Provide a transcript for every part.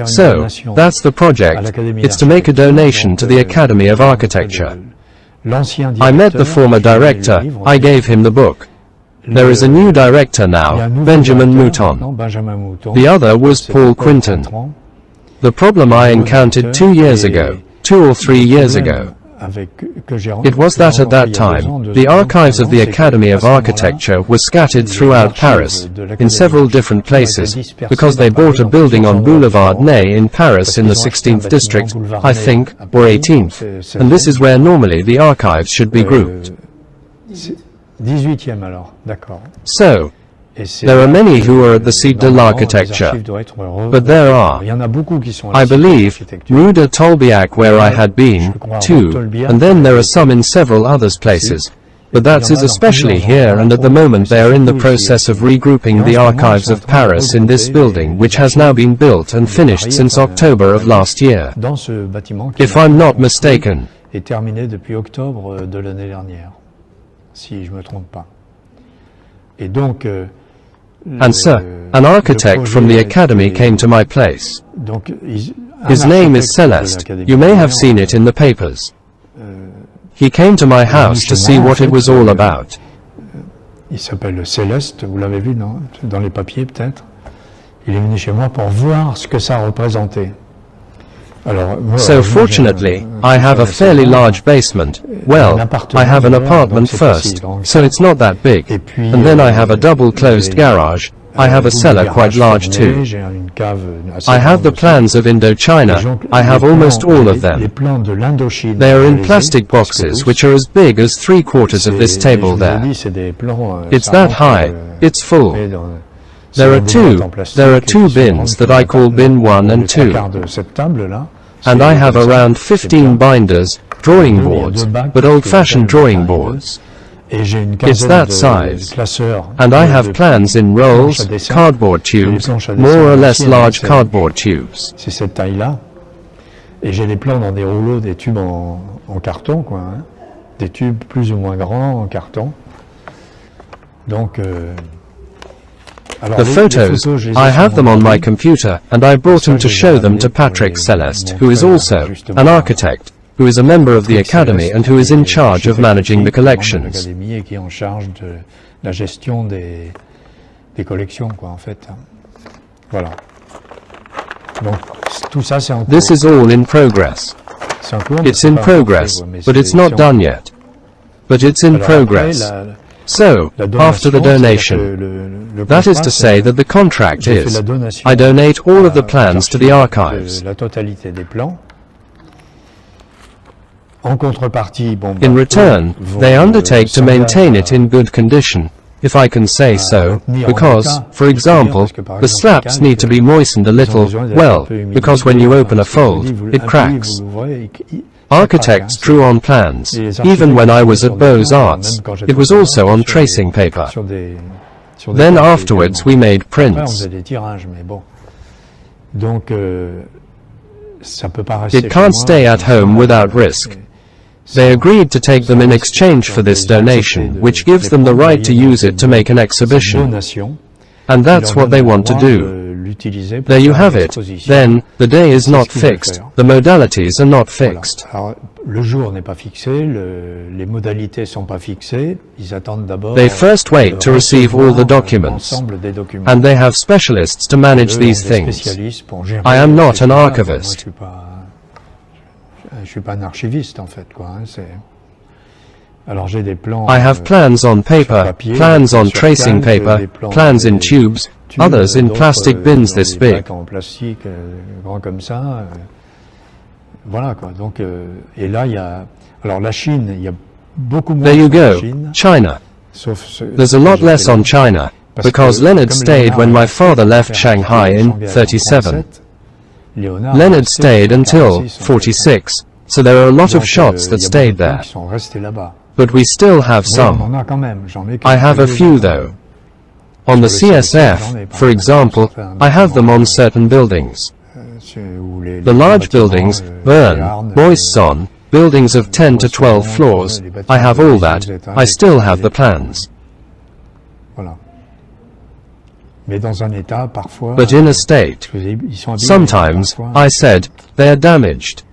So, that's the project. It's to make a donation to the Academy of Architecture. I met the former director, I gave him the book. There is a new director now, Benjamin Mouton. The other was Paul Quinton. The problem I encountered 2 years ago, 2 or 3 years ago, it was that at that time, the archives of the Academy of Architecture were scattered throughout Paris, in several different places, because they bought a building on Boulevard Ney in Paris in the 16th district, I think, or 18th, and this is where normally the archives should be grouped. So, there are many who are at the Site de l'Architecture, but there are, I believe, Rue de Tolbiac where I had been, too, and then there are some in several other places. But that is especially here, and at the moment they are in the process of regrouping the archives of Paris in this building, which has now been built and finished since October of last year, if I'm not mistaken. And sir, an architect from the Academy came to my place. His name is Celeste, you may have seen it in the papers. He came to my house to see what it was all about. Il s'appelle Céleste, vous l'avez vu dans les papiers peut-être. Il est venu chez moi pour voir ce que ça représentait. So fortunately, I have a fairly large basement. Well, I have an apartment first, so it's not that big. And then I have a double-closed garage. I have a cellar quite large too. I have the plans of Indochina. I have almost all of them. They are in plastic boxes which are as big as 3/4 of this table there. It's that high. It's full. There are two bins that I call bin 1 and 2. And I have around 15 binders, drawing boards, but old-fashioned drawing boards. It's that size. And I have plans in rolls, cardboard tubes, more or less large cardboard tubes. C'est cette taille-là. Et j'ai les plans dans des rouleaux, des tubes en carton, quoi. Hein. Des tubes plus ou moins grands en carton. Donc... The photos, I have them on my computer, and I brought them to show them to Patrick Celeste, who is also an architect, who is a member of the Academy and who is in charge of managing the collections. This is all in progress. It's in progress, but it's not done yet. But it's in progress. So, after the donation, that is to say that the contract is, I donate all of the plans to the archives. In return, they undertake to maintain it in good condition, if I can say so, because, for example, the slaps need to be moistened a little, well, because when you open a fold, it cracks. Architects drew on plans. Even when I was at Beaux-Arts, it was also on tracing paper. Then afterwards we made prints. It can't stay at home without risk. They agreed to take them in exchange for this donation, which gives them the right to use it to make an exhibition. And that's what they want to do. There you have it. Then, the day is not fixed, the modalities are not fixed. They first wait to receive all the documents, and they have specialists to manage these things. I am not an archivist. I have plans on paper, plans on tracing paper, plans in tubes, others in plastic bins this big. There you go, China. There's a lot less on China, because Leonard stayed when my father left Shanghai in 37. Leonard stayed until 46, so there are a lot of shots that stayed there. But we still have some. I have a few though. On the CSF, for example, I have them on certain buildings. The large buildings, Bern, Moisson, buildings of 10 to 12 floors, I have all that, I still have the plans. but in a state. Sometimes, I said, they are damaged.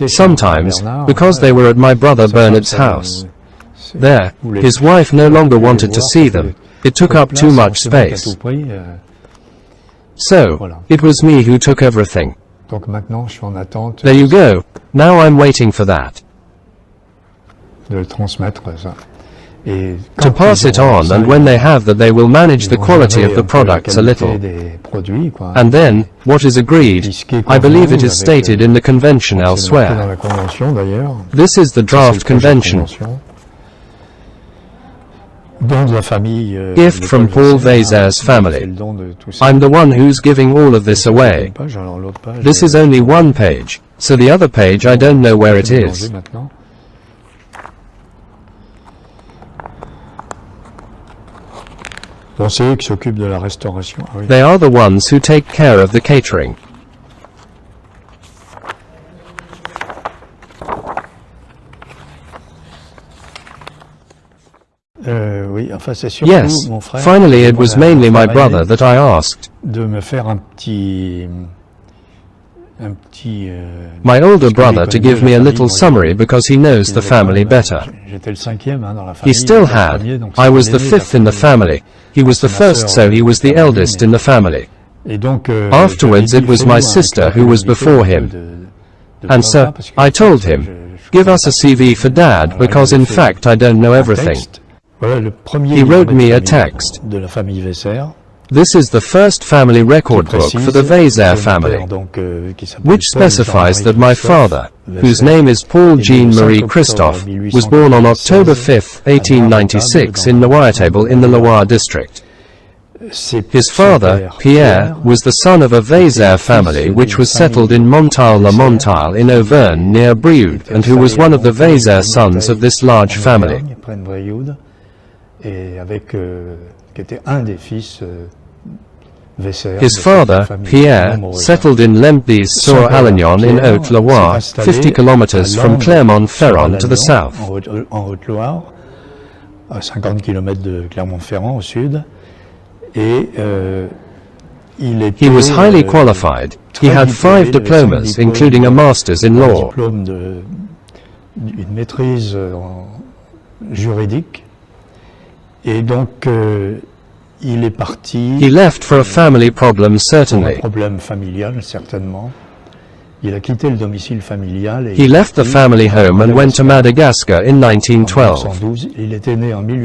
Sometimes, because they were at my brother Bernard's house. There, his wife no longer wanted to see them. It took up too much space. So, it was me who took everything. There you go. Now I'm waiting for that. To pass it on, and when they have that, they will manage the quality of the products a little. And then, what is agreed, I believe it is stated in the convention elsewhere. This is the draft convention. Gift from Paul Veysseyre's family. I'm the one who's giving all of this away. This is only one page, so the other page I don't know where it is. They are the ones who take care of the catering. Yes, finally it was mainly my brother that I asked. My older brother to give me a little summary because he knows the family better. He still had. I was the fifth in the family. He was the first, so he was the eldest in the family. Afterwards it was my sister who was before him. And so, I told him, give us a CV for Dad because in fact I don't know everything. He wrote me a text. This is the first family record book for the Veysseyre family, which specifies that my father, whose name is Paul Jean-Marie Christophe, was born on October 5, 1896 in Noirtable in the Loire district. His father, Pierre, was the son of a Veysseyre family which was settled in Montal-la-Montaille in Auvergne near Brioude, and who was one of the Veysseyre sons of this large family. His father, Pierre, settled in Lempdes-sur-Allignon in Haute-Loire, 50 kilometers from Clermont-Ferrand to the south. He was highly qualified. He had 5 diplomas, including a master's in law. He left for a family problem, certainly. He left the family home and went to Madagascar in 1912.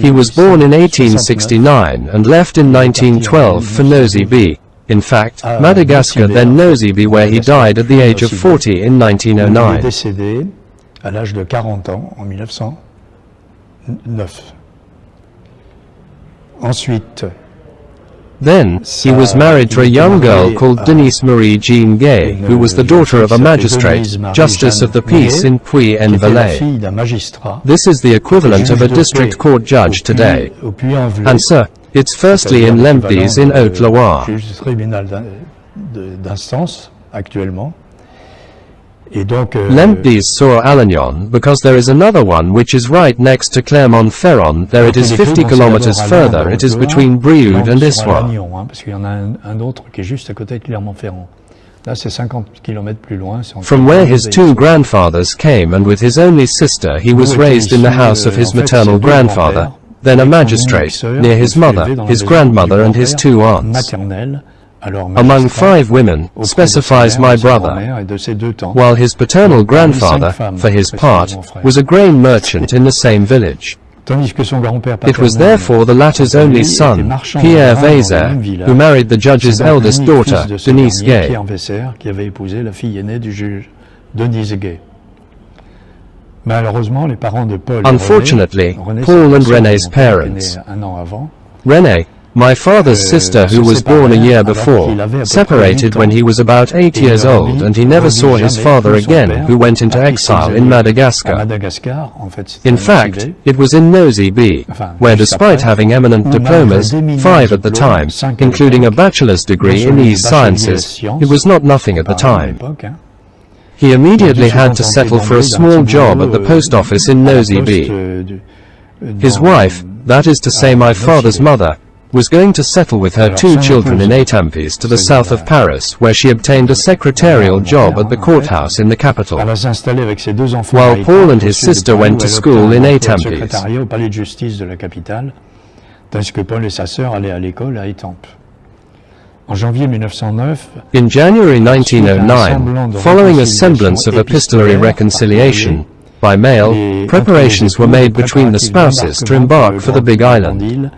He was born in 1869 and left in 1912 for Nosy-Be. In fact, Madagascar, then Nosy-Be, where he died at the age of 40 in 1909. Then, he was married to a young girl called Denise Marie Jean Gay, who was the daughter of a magistrate, Justice of the Peace in Puy-en-Velay. This is the equivalent of a district court judge today. And sir, it's firstly in Lempdes in Haute-Loire. Lempdes-sur-Allignon, because there is another one which is right next to Clermont-Ferrand. There it is 50 kilometers further. It is between Brioude and Issoire. From where his 2 grandfathers came, and with his only sister he was raised in the house of his maternal grandfather, then a magistrate, near his mother, his grandmother and his 2 aunts. Among 5 women, specifies my brother, while his paternal grandfather, for his part, was a grain merchant in the same village. It was therefore the latter's only son, Pierre Veysseyre, who married the judge's eldest daughter, Denise Gay. Unfortunately, Paul and René's parents, René, my father's sister, who was born a year before, separated when he was about 8 years old, and he never saw his father again, who went into exile in Madagascar. In fact, it was in Nosy-Be, where despite having eminent diplomas, 5 at the time, including a bachelor's degree in these sciences, it was not nothing at the time. He immediately had to settle for a small job at the post office in Nosy-Be. His wife, that is to say my father's mother, was going to settle with her 2 children in Étampes to the south of Paris, where she obtained a secretarial job at the courthouse in the capital, while Paul and his sister went to school in Étampes. Tandis que Paul et sa sœur allaient à l'école à Étampes. En janvier 1909, in January 1909, following a semblance of epistolary reconciliation by mail, preparations were made between the spouses to embark for the Big Island.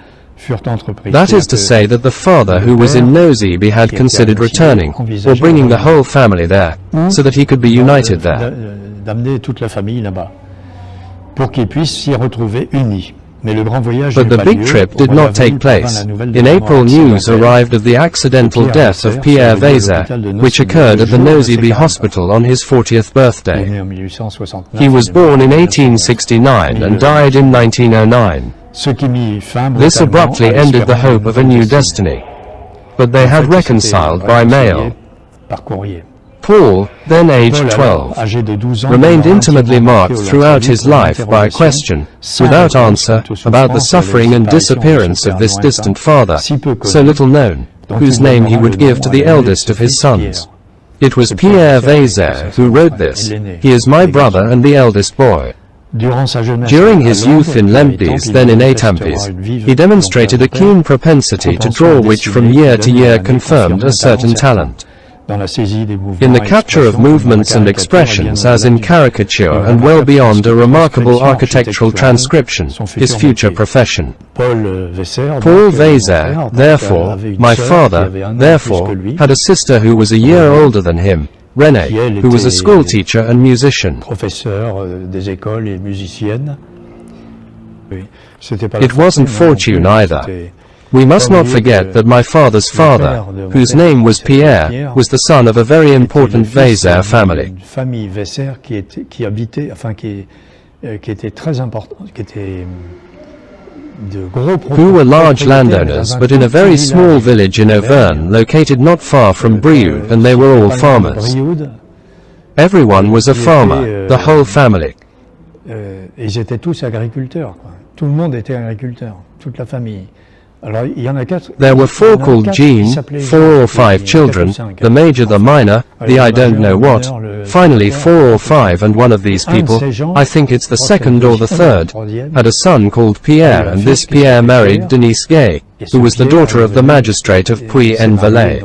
That is to say that the father, who was in Nosy, had considered returning, or bringing the whole family there, so that he could be united there. D'amener toute la famille là-bas, pour qu'ils puissent s'y retrouver unis. But the big trip did not take place. In April, news arrived of the accidental death of Paul Veysseyre, which occurred at the Nosy Hospital on his 40th birthday. He was born in 1869 and died in 1909. This abruptly ended the hope of a new destiny. But they had reconciled by mail. Paul, then aged 12, remained intimately marked throughout his life by a question, without answer, about the suffering and disappearance of this distant father, so little known, whose name he would give to the eldest of his sons. It was Paul Veysseyre who wrote this. He is my brother and the eldest boy. During his youth in Lempdes, then in Étampes, he demonstrated a keen propensity to draw, which from year to year confirmed a certain talent. In the capture of movements and expressions, as in caricature, and well beyond a remarkable architectural transcription, his future profession. Paul Veysseyre, therefore, my father, therefore, had a sister who was a year older than him, Renée, who was a schoolteacher and musician. It wasn't fortune either. We must not forget that my father's father, whose name was Pierre, was the son of a very important Veysseyre family, who were large landowners, but in a very small village in Auvergne located not far from Brioude, and they were all farmers. Everyone was a farmer, the whole family. There were 4 called Jean, 4 or 5 children, the major, the minor, the I don't know what, finally 4 or 5, and one of these people, I think it's the second or the third, had a son called Pierre, and this Pierre married Denise Gay, who was the daughter of the magistrate of Puy-en-Velay.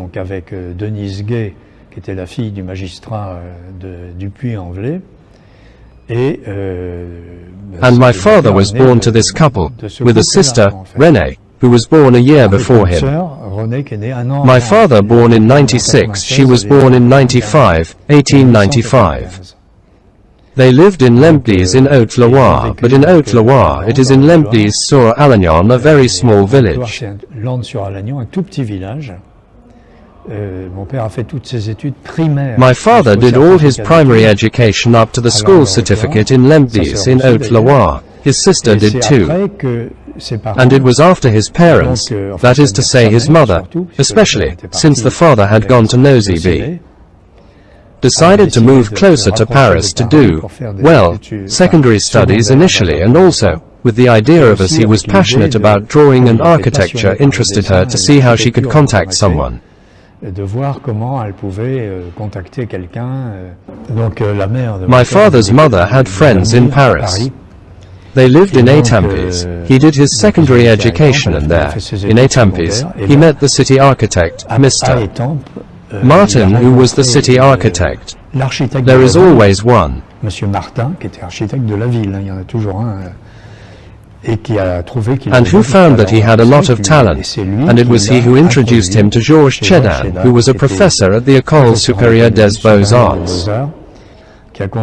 And my father was born to this couple, with a sister, Renée, who was born a year before him. My father born in 96, she was born in 1895. They lived in Lempdes in Haute-Loire, but in Haute-Loire it is in Lempdes-sur-Alagnon, a very small village. My father did all his primary education up to the school certificate in Lempdes in Haute-Loire. His sister did too. And it was after his parents, that is to say his mother, especially, since the father had gone to Nosy, decided to move closer to Paris to do, well, secondary studies initially, and also, with the idea of, as he was passionate about drawing and architecture, interested her to see how she could contact someone. My father's mother had friends in Paris. They lived in Étampes. He did his secondary education, and there, in Étampes, he met the city architect, Mr. Martin, who was the city architect. There is always one. And who found that he had a lot of talent, and it was he who introduced him to Georges Chedin, who was a professor at the École Supérieure des Beaux-Arts.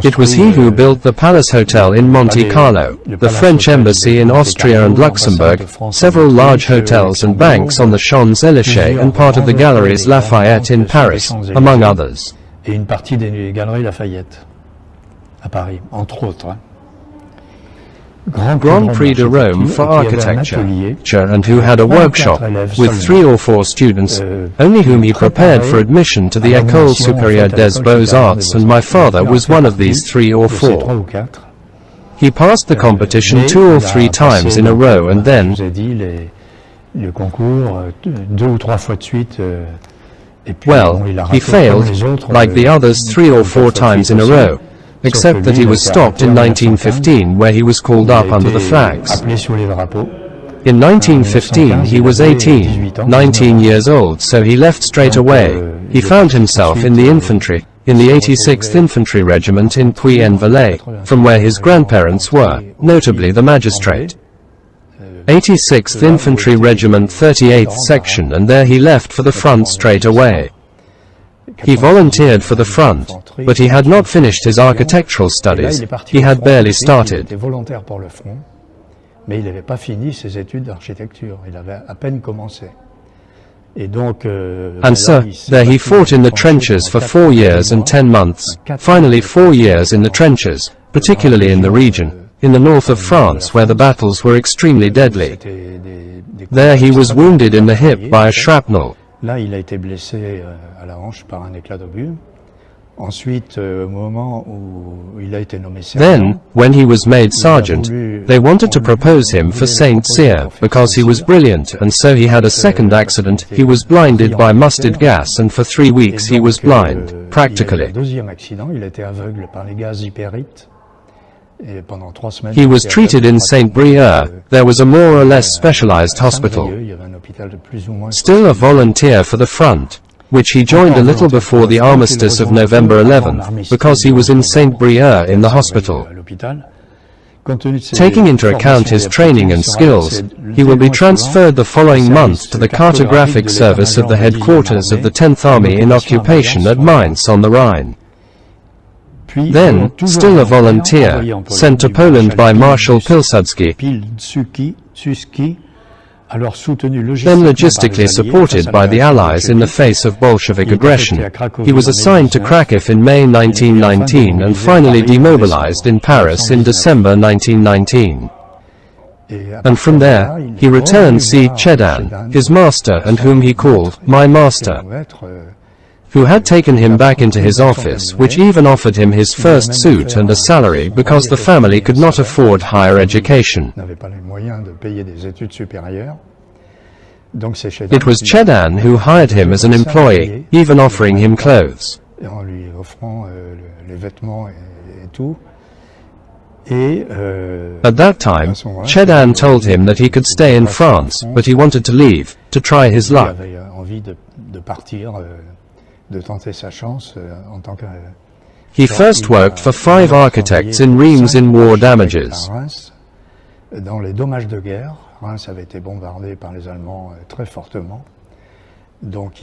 It was he who built the Palace Hotel in Monte Carlo, the French Embassy in Austria and Luxembourg, several large hotels and banks on the Champs-Élysées, and part of the Galeries Lafayette in Paris, among others. Grand Prix de Rome for architecture, and who had a workshop, with 3 or 4 students, only whom he prepared for admission to the École Supérieure des Beaux-Arts, and my father was one of these 3 or 4. He passed the competition 2 or 3 times in a row, and then, le concours 2 ou 3 fois de suite. Well, he failed, like the others 3 or 4 times in a row, except that he was stopped in 1915, where he was called up under the flags. In 1915 he was 19 years old, so he left straight away. He found himself in the infantry, in the 86th Infantry Regiment in Puy-en-Velay, from where his grandparents were, notably the magistrate. 86th Infantry Regiment 38th Section, and there he left for the front straight away. He volunteered for the front, but he had not finished his architectural studies. He had barely started. Mais il n'avait pas fini ses études d'architecture, il avait à peine commencé. Et donc, and so, there he fought in the trenches for 4 years and 10 months, finally 4 years in the trenches, particularly in the region, in the north of France where the battles were extremely deadly. There he was wounded in the hip by a shrapnel. Là, il a été blessé à la hanche par un éclat d'obus. Ensuite, au moment où il a été nommé sergent, then, when he was made sergeant, they wanted to propose him for Saint Cyr, because he was brilliant, and so he had a second accident. He was blinded by mustard gas, and for 3 weeks he was blind, practically. Deuxième accident, il a été aveugle par les gaz hypérites. Et pendant 3 semaines, he was treated in Saint-Brieuc. There was a more or less specialized hospital. Still a volunteer for the front, which he joined a little before the armistice of November 11th, because he was in Saint-Brieuc in the hospital. Taking into account his training and skills, he will be transferred the following month to the cartographic service of the headquarters of the 10th Army in occupation at Mainz on the Rhine. Then, still a volunteer, sent to Poland by Marshal Pilsudski, then logistically supported by the Allies in the face of Bolshevik aggression. He was assigned to Krakow in May 1919 and finally demobilized in Paris in December 1919. And from there, he returned see Chedan, his master and whom he called, my master, who had taken him back into his office, which even offered him his first suit and a salary because the family could not afford higher education. It was Chedan who hired him as an employee, even offering him clothes. At that time, Chedan told him that he could stay in France, but he wanted to leave, to try his luck. He first worked for 5 architects in Reims in war damages. Reims avait été bombardé par les Allemands très fortement. Donc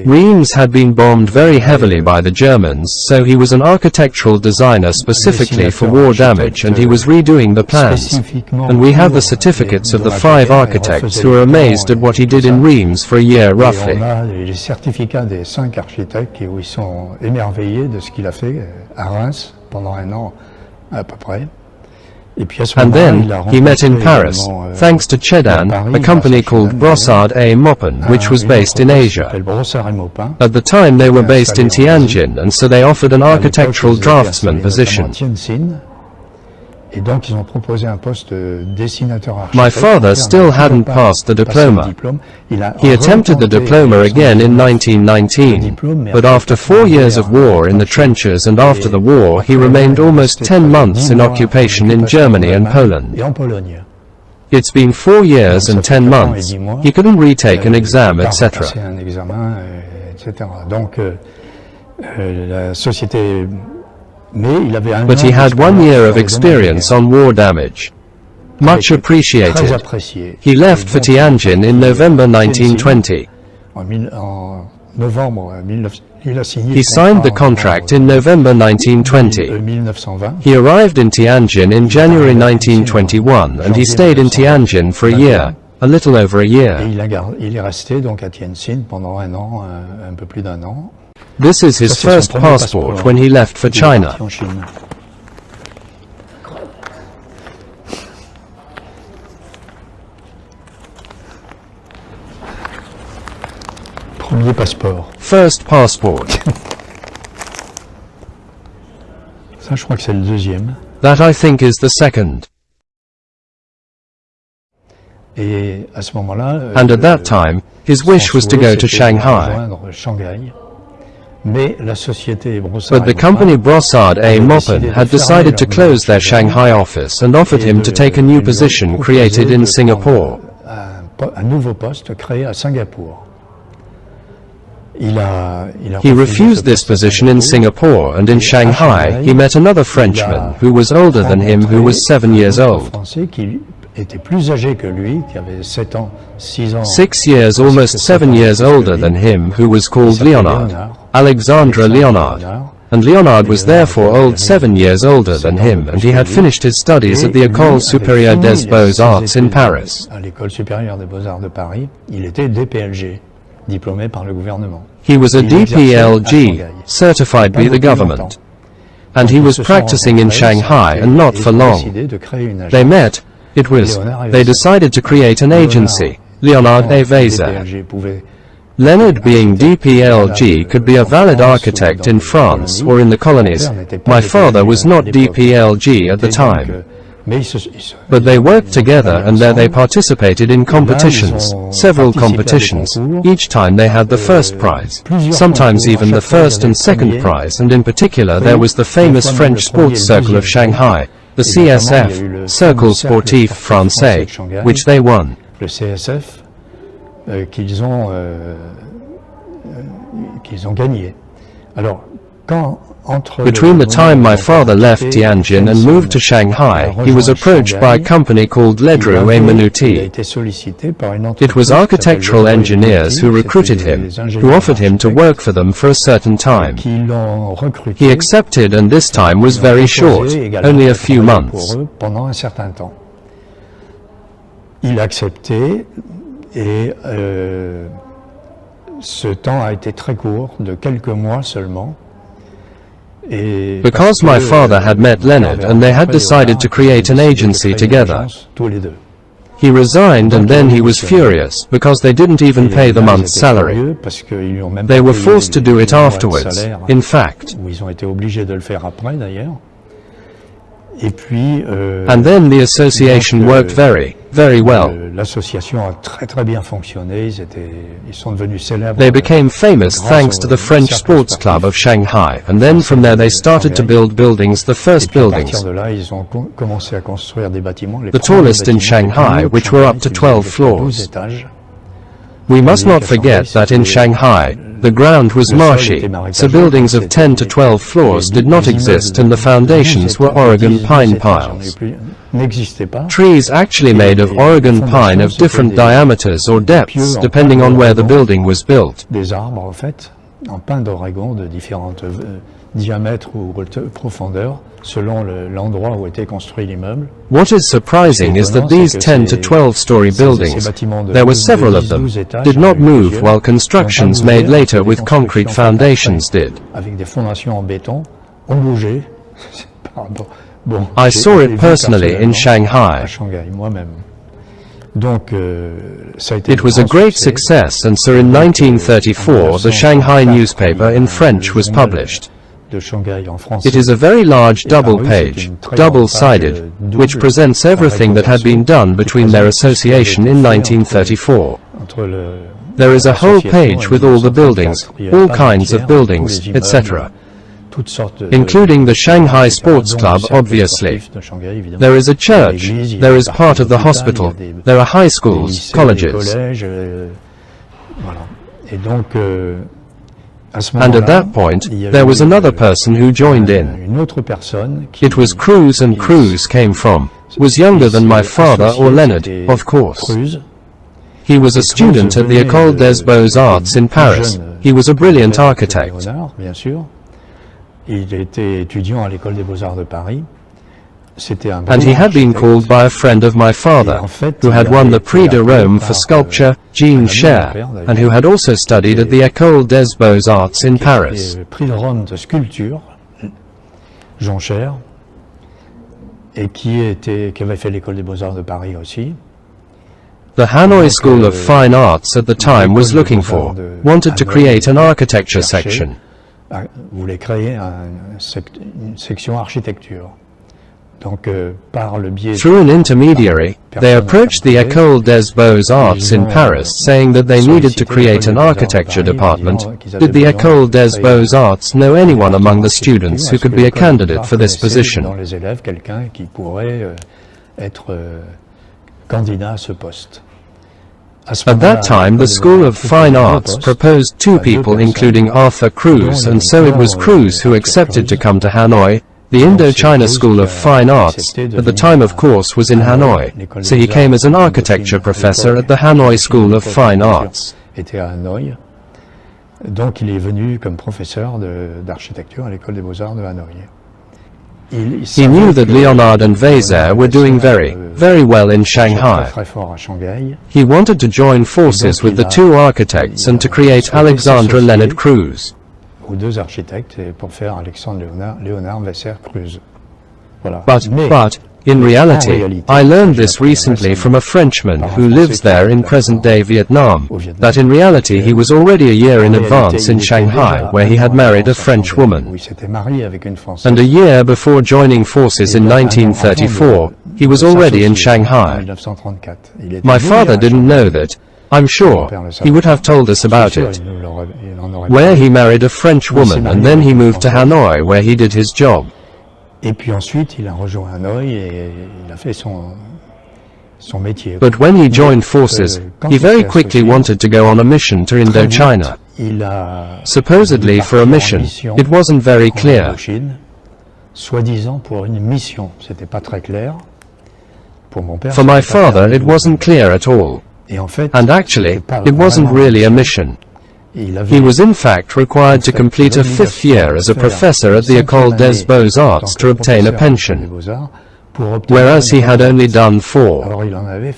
Reims had been bombed very heavily by the Germans, so he was an architectural designer specifically for war damage, and he was redoing the plans. And we have the certificates of the 5 architects who are amazed at what he did in Reims for a year roughly. On a les certificats des 5 architectes où ils sont émerveillés de ce qu'il a fait à Reims pendant 1 an à peu près. And then, he met in Paris, thanks to Chedan, a company called Brossard et Maupin, which was based in Asia. At the time they were based in Tianjin, and so they offered an architectural draftsman position. My father still hadn't passed the diploma. He attempted the diploma again in 1919, but after 4 years of war in the trenches and after the war he remained almost 10 months in occupation in Germany and Poland. It's been 4 years and 10 months. He couldn't retake an exam, etc. But he had 1 year of experience on war damage. Much appreciated. He left for Tianjin in November 1920. He signed the contract in November 1920. He arrived in Tianjin in January 1921, and he stayed in Tianjin for a year, a little over a year. This is his first passport when he left for China. Premier passeport. First passport. Ça, je crois que c'est le deuxième. That I think is the second. And at that time, his wish was to go to Shanghai. But the company Brossard A. Maupin had decided to close their Shanghai office and offered him to take a new position created in Singapore. He refused this position in Singapore, and in Shanghai he met another Frenchman who was older than him, who was 7 years old. 6 years, almost 7 years older than him, who was called Leonard, Alexandre Leonard. And Leonard was therefore old, 7 years older than him, and he had finished his studies at the École Supérieure des Beaux-Arts in Paris. He was a DPLG, certified by the government. And he was practicing in Shanghai, and not for long. They met. They decided to create an agency, Leonard A. Veysseyre. Leonard, being DPLG, could be a valid architect in France or in the colonies. My father was not DPLG at the time. But they worked together, and there they participated in competitions, several competitions. Each time they had the first prize, sometimes even the first and second prize, and in particular there was the famous French sports circle of Shanghai, the CSF, Cercle Sportif Français, which they won. Between the time my father left Tianjin and moved to Shanghai, he was approached by a company called Ledru et Minuti. It was architectural engineers who recruited him, who offered him to work for them for a certain time. He accepted, and this time was very short, only a few months. Il a accepté, et ce temps a été très court, de quelques mois seulement. Because my father had met Leonard and they had decided to create an agency together. He resigned, and then he was furious because they didn't even pay the month's salary. They were forced to do it afterwards, in fact. And then the association worked very well. They became famous thanks to the French Sports Club of Shanghai, and then from there they started to build buildings, the first buildings, the tallest in Shanghai, which were up to 12 floors. We must not forget that in Shanghai, the ground was marshy, so buildings of 10 to 12 floors did not exist, and the foundations were Oregon pine piles. Trees actually made of Oregon pine of different diameters or depths, depending on where the building was built. What is surprising is that these 10 to 12-story buildings, there were several of them, did not move while constructions made later with concrete foundations did. I saw it personally in Shanghai. It was a great success, and so in 1934 the Shanghai newspaper in French was published. It is a very large double-page, double-sided, which presents everything that had been done between their association in 1934. There is a whole page with all the buildings, all kinds of buildings, etc. Including the Shanghai Sports Club, obviously. There is a church, there is part of the hospital, there are high schools, colleges. And at that point, there was another person who joined in. It was Cruz, and Cruz was younger than my father or Leonard, of course. He was a student at the École des Beaux-Arts in Paris. He was a brilliant architect. And he had been called by a friend of my father, who had won the Prix de Rome for sculpture, Jean Cher, and who had also studied at the École des Beaux-Arts in Paris. The Hanoi School of Fine Arts at the time wanted to create an architecture section. Through an intermediary, they approached the École des Beaux-Arts in Paris, saying that they needed to create an architecture department. Did the École des Beaux-Arts know anyone among the students who could be a candidate for this position? At that time, the School of Fine Arts proposed 2 people, including Arthur Cruz, and so it was Cruz who accepted to come to Hanoi. The Indochina School of Fine Arts, at the time of course, was in Hanoi, so he came as an architecture professor at the Hanoi School of Fine Arts. Donc il est venu comme professeur d'architecture à l'école des beaux-arts de Hanoï. He knew that Léonard and Veysseyre were doing very well in Shanghai. He wanted to join forces with the 2 architects and to create Alexandre Leonard Cruz. Aux 2 architectes pour faire Alexandre Léonard Veysseyre Cruz. Voilà. But, in reality, I learned this recently from a Frenchman who lives there in present-day Vietnam, that in reality he was already a year in advance in Shanghai, where he had married a French woman. And a year before joining forces in 1934, he was already in Shanghai. My father didn't know that. I'm sure he would have told us about it. Where he married a French woman and then he moved to Hanoi where he did his job. But when he joined forces, he very quickly wanted to go on a mission to Indochina. Supposedly for a mission, it wasn't very clear. For my father, it wasn't clear at all. And actually, it wasn't really a mission. He was in fact required to complete a 5th year as a professor at the École des Beaux-Arts to obtain a pension, whereas he had only done 4.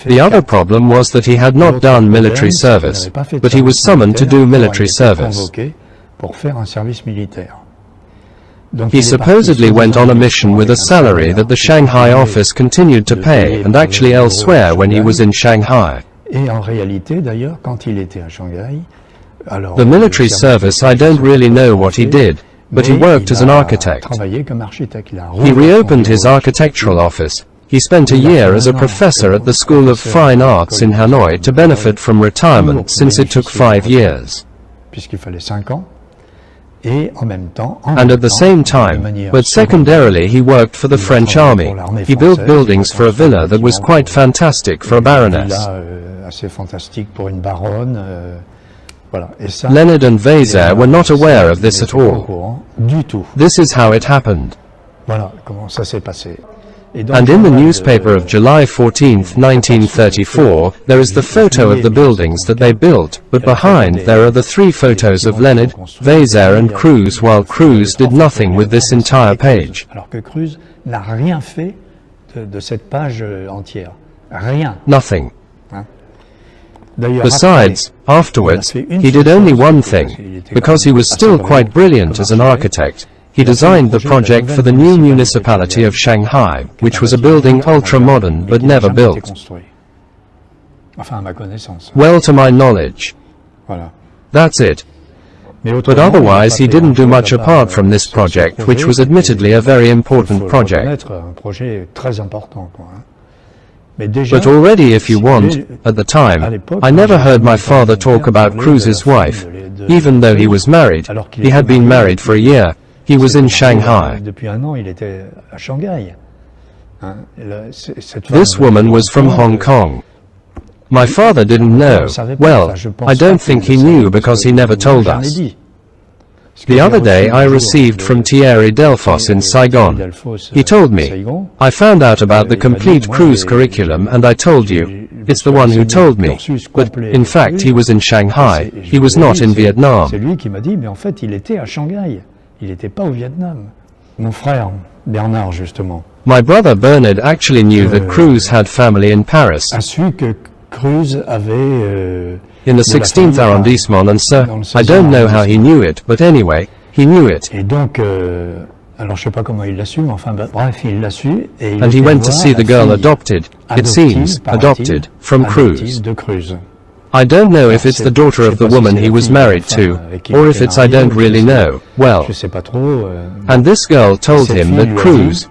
The other problem was that he had not done military service, but he was summoned to do military service. He supposedly went on a mission with a salary that the Shanghai office continued to pay, and actually elsewhere when he was in Shanghai. The military service, I don't really know what he did, but he worked as an architect. He reopened his architectural office. He spent a year as a professor at the School of Fine Arts in Hanoi to benefit from retirement since it took 5 years. And at the same time, but secondarily, he worked for the French army. He built buildings for a villa that was quite fantastic for a baroness. Leonard and Veysseyre were not aware of this at all. This is how it happened. And in the newspaper of July 14, 1934, there is the photo of the buildings that they built, but behind there are the 3 photos of Leonard, Veysseyre and Cruz, while Cruz did nothing with this entire page. Nothing. Besides, afterwards, he did only one thing, because he was still quite brilliant as an architect. He designed the project for the new municipality of Shanghai, which was a building ultra-modern but never built. Well, to my knowledge. That's it. But otherwise he didn't do much apart from this project, which was admittedly a very important project. But already, if you want, at the time, I never heard my father talk about Cruz's wife. Even though he was married, he had been married for a year. He was in Shanghai. This woman was from Hong Kong. My father didn't know. Well, I don't think he knew because he never told us. The other day I received from Thierry Delphos in Saigon. He told me, I found out about the complete cruise curriculum and I told you. It's the one who told me. But, in fact, he was in Shanghai. He was not in Vietnam. My brother Bernard actually knew that Cruz had family in Paris, in the 16th arrondissement, and so, I don't know how he knew it, but anyway, he knew it. And he went to see the girl adopted, it seems, adopted, from Cruz. I don't know if it's the daughter of the woman he was married to, or if it's I don't really know. Well, and this girl told him that Cruz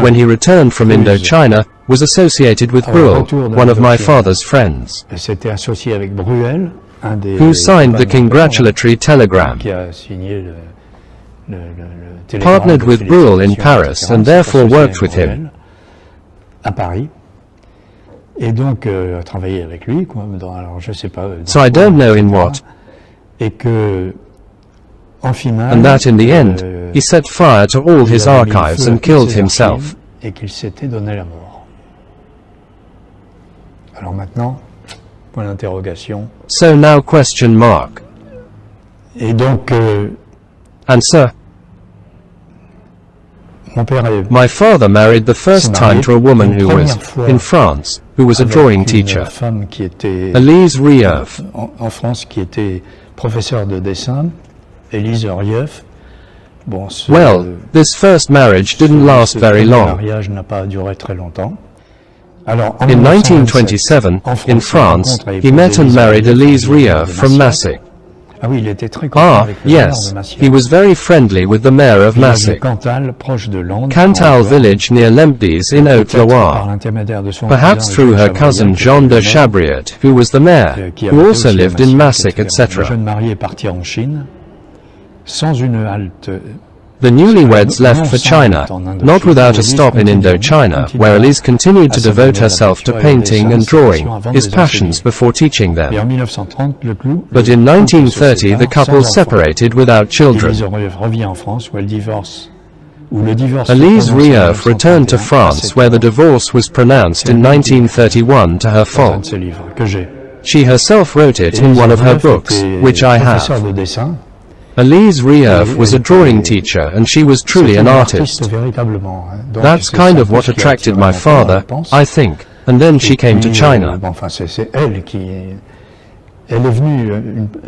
when he returned from Indochina, was associated with Bruel, one of my father's friends, s'était associé avec Bruel, un des who signed the congratulatory telegram, qui a signé le télégramme partnered de with Bruel in félicitations, Paris, etc., and therefore s'est associé worked avec with him. Bruel à Paris. Et donc, a travaillé avec lui, quoi. Alors, je sais pas. So I don't know in what, Et que, en finale, and that in the end, he set fire to all il his avait mis archives feu à and toutes killed ses himself. archives et qu'il s'était donné la mort. Alors maintenant, point d'interrogation. So now question mark. Et donc, And sir, mon père est my father married the first time to a woman who was, in France, who was a avec drawing une teacher, femme qui était Elise Rieuf. en France, qui était professeure de dessin, Élise Rieuf. Bon, Well, this first marriage didn't last very Le long. mariage n'a pas duré très longtemps. Alors, en In 1927, 1927, en in il France, rencontre et he épouse met and Élise married Rieuf, Elise de Rieuf from Massiac. Massic. Ah oui, il était très content Ah, avec le maire yes, de Massiac. he was very friendly with the mayor of Village de Massic, Cantal, proche de Londres, Cantal en village near Lempdes in Peut-être par Haute-Loire. l'intermédiaire de son Perhaps cousin through her Jean cousin Chabrier, Jean qui de était Chabrier, who was the mayor, qui who habitait also aussi à lived in Massic, etc. Le etc. jeune marié est parti en Chine, sans une halte. The newlyweds left for China, not without a stop in Indochina, where Elise continued to devote herself to painting and drawing, his passions, before teaching Et them. en 1930, le clou. But in 1930, the couple separated without children. Élise revient en France où elle divorce. Où le divorce Elise se prononce en Rieuf returned to 1931 à France, where the divorce was pronounced in 1931 to her dans un de fault. ses livres que j'ai. She herself wrote it in one of her books, which I Professeur have. de dessin. Elise Rieuf was a drawing teacher, and she was truly C'est an une artist. véritablement. Donc, That's c'est kind ça of what qui a attracted attiré my mon père, father, je pense. I think, and then she Et came to puis, China. bon, enfin, c'est elle qui. Elle est venue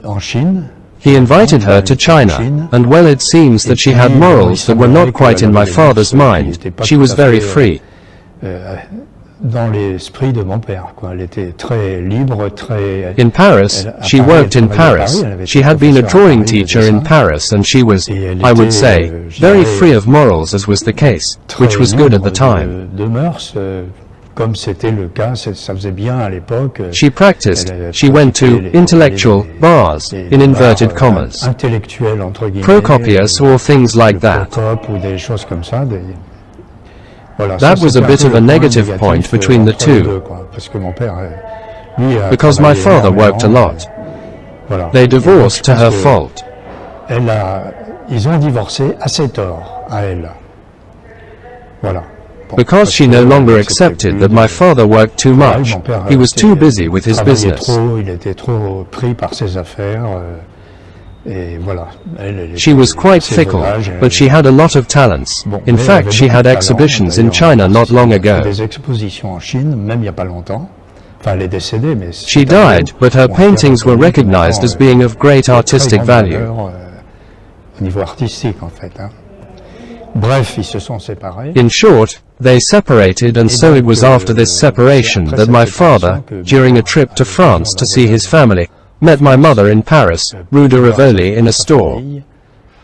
en Chine. He invited her to China, and well, it seems that she had morals that were not quite in my father's mind. She was very free. Dans l'esprit de mon père, quoi. Elle était très libre, très. In Paris, she worked in Paris. She had been a drawing teacher in Paris, and she was, I would say, very free of morals, as was the case, which was good at the time. De mœurs, comme c'était le cas, ça faisait bien à l'époque. She practiced, she went to intellectual bars, in inverted commas, Intellectuels, entre guillemets. Procopius or things like that. Procope ou des choses comme ça. Voilà, That ça, was a c'était bit peu of a le point negative négatif, point between the entre les two. deux, quoi. Parce que mon père, lui, a Because my travaillé father worked a énormément. lot. Voilà. They Et donc, divorced je to pense her que fault. ils ont divorcé à ses torts, à elle. Voilà. Bon, Because parce she que no longer c'était accepted plus that de- my father worked too travail. much. Mon père He was était- too busy with his travaillait business. trop, il était trop pris par ses affaires. Et voilà. Elle She was quite assez fickle, volage, but she had a lot of talents. Bon, In mais elle fact, avait she beaucoup had de talent, exhibitions in d'ailleurs. China not long Elle a fait ago. des expositions en Chine, même il n'y a pas longtemps. Enfin, elle est décédée, mais... She died, but her paintings were recognized as being of great artistic value. Au niveau artistique, en fait. Hein. Bref, ils se sont séparés. In short, they separated, and so it was after this separation that my father, during a trip to France to see his family, met my mother in Paris, Rue de Rivoli, in a store.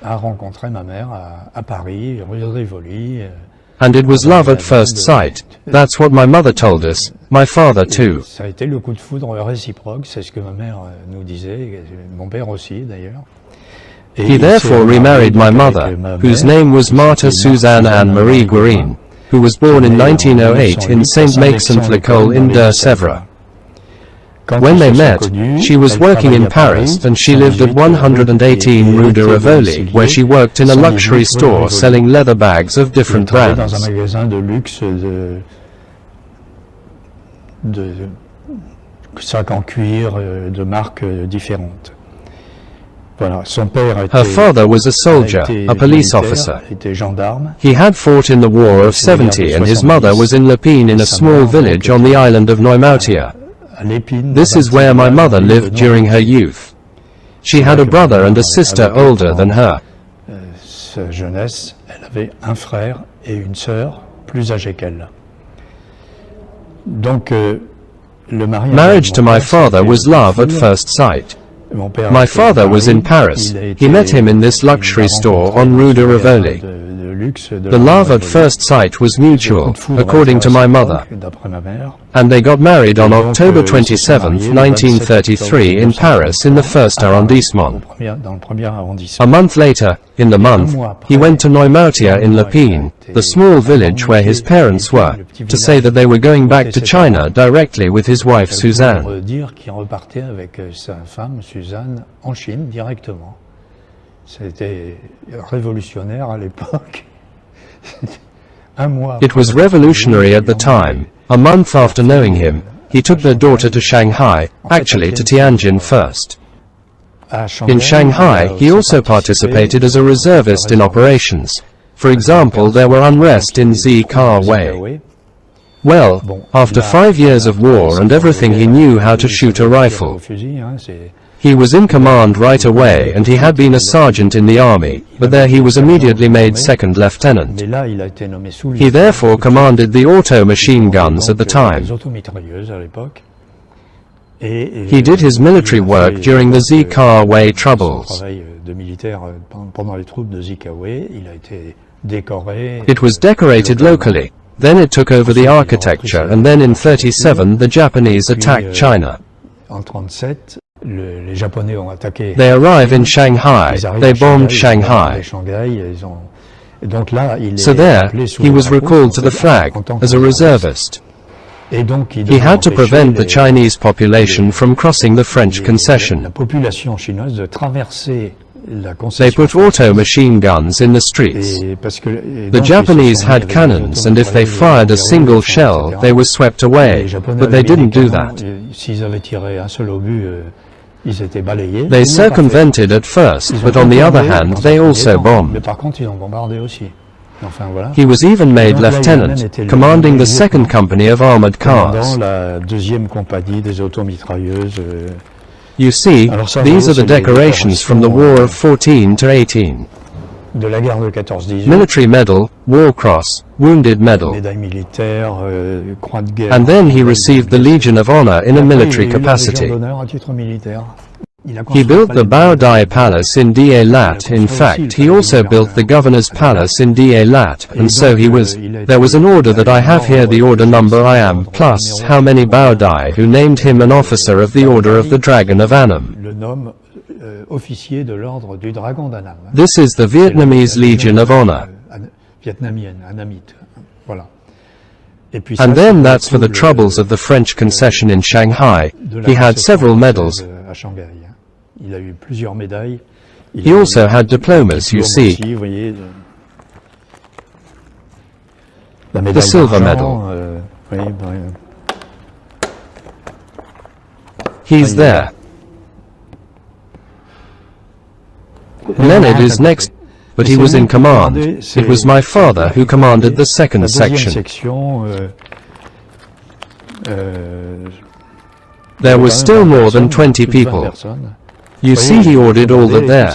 A rencontré ma mère à Paris, rue de Rivoli. And it was love at first sight. That's what my mother told us, my father too. Ça a été le coup de foudre réciproque, c'est ce que ma mère nous disait, et mon père aussi d'ailleurs. Et He il therefore s'est marié remarried my donc mother, avec ma whose mère, name was Martha qui s'appelait Suzanne Anne Marie Guérin, who was born in 1908 in St. Maixent-le-Col in Deux-Sèvres. Quand When ils they se sont met, connus, she was elle working in travaillait à Paris, and she lived at 118 Rue de Rivoli, where she worked in a luxury store selling leather bags of different travaillait dans un brands. magasin de luxe de sacs en cuir de marques différentes. Voilà, son père était, Her father was a soldier, était a police militaire, officer. était gendarme. He had fought in the War of 70, and his mother was in Lepine in a small village on the island of Neumautia. À l'Épine, This dans un is where petit my village mother de lived during her youth. She had a brother and a sister older than her. Sa jeunesse, elle avait un frère et une sœur plus âgés qu'elle. Donc, le mariage Marriage avec to mon my père, father c'était was le love at foudre. first sight. Mon père My était father à was in Paris. il a He met été- him in this luxury il l'a store rencontré on Rue de dans ce Rivoli. magasin de The love at first sight was mutual, according to my mother, and they got married on October 27, 1933 in Paris in the first arrondissement. A month later, in the month, he went to Neumautia in Lepine, the small village where his parents were, to say that they were going back to China directly with his wife Suzanne. It was revolutionary at the time. A month after knowing him, he took their daughter to Shanghai, actually to Tianjin first. In Shanghai, he also participated as a reservist in operations. For example, there were unrest in Zhikawei. Well, after 5 years of war and everything, he knew how to shoot a rifle. He was in command right away, and he had been a sergeant in the army, but there he was immediately made second lieutenant. He therefore commanded the auto machine guns at the time. He did his military work during the Zhikawei troubles. It was decorated locally. Then it took over the architecture, and then in 1937 the Japanese attacked China. They arrive in Shanghai. They bombed Shanghai. So there, he was recalled to the flag as a reservist. He had to prevent the Chinese population from crossing the French concession. They put auto machine guns in the streets. The Japanese had cannons, and if they fired a single shell, they were swept away, but they didn't do that. They circumvented at first, but on the other hand, they also bombed. He was even made lieutenant, commanding the second company of armored cars. You see, these are the decorations from the War of 14 to 18. Military Medal, War Cross, Wounded Medal. And then he received the Legion of Honor in a military capacity. He built the Baodai Palace in Dielat. In fact, he also built the Governor's Palace in Dielat, and so he was. There was an order that I have here, the order number I am, plus how many Baodai, who named him an officer of the Order of the Dragon of Annam. This is the Vietnamese Legion of Honor. And then that's for the troubles of the French concession in Shanghai. He had several medals. He also had diplomas, you see. The silver medal. He's there. Leonard is next, but he was in command. It was my father who commanded the second section. There was still more than 20 people. You see, he ordered all that there.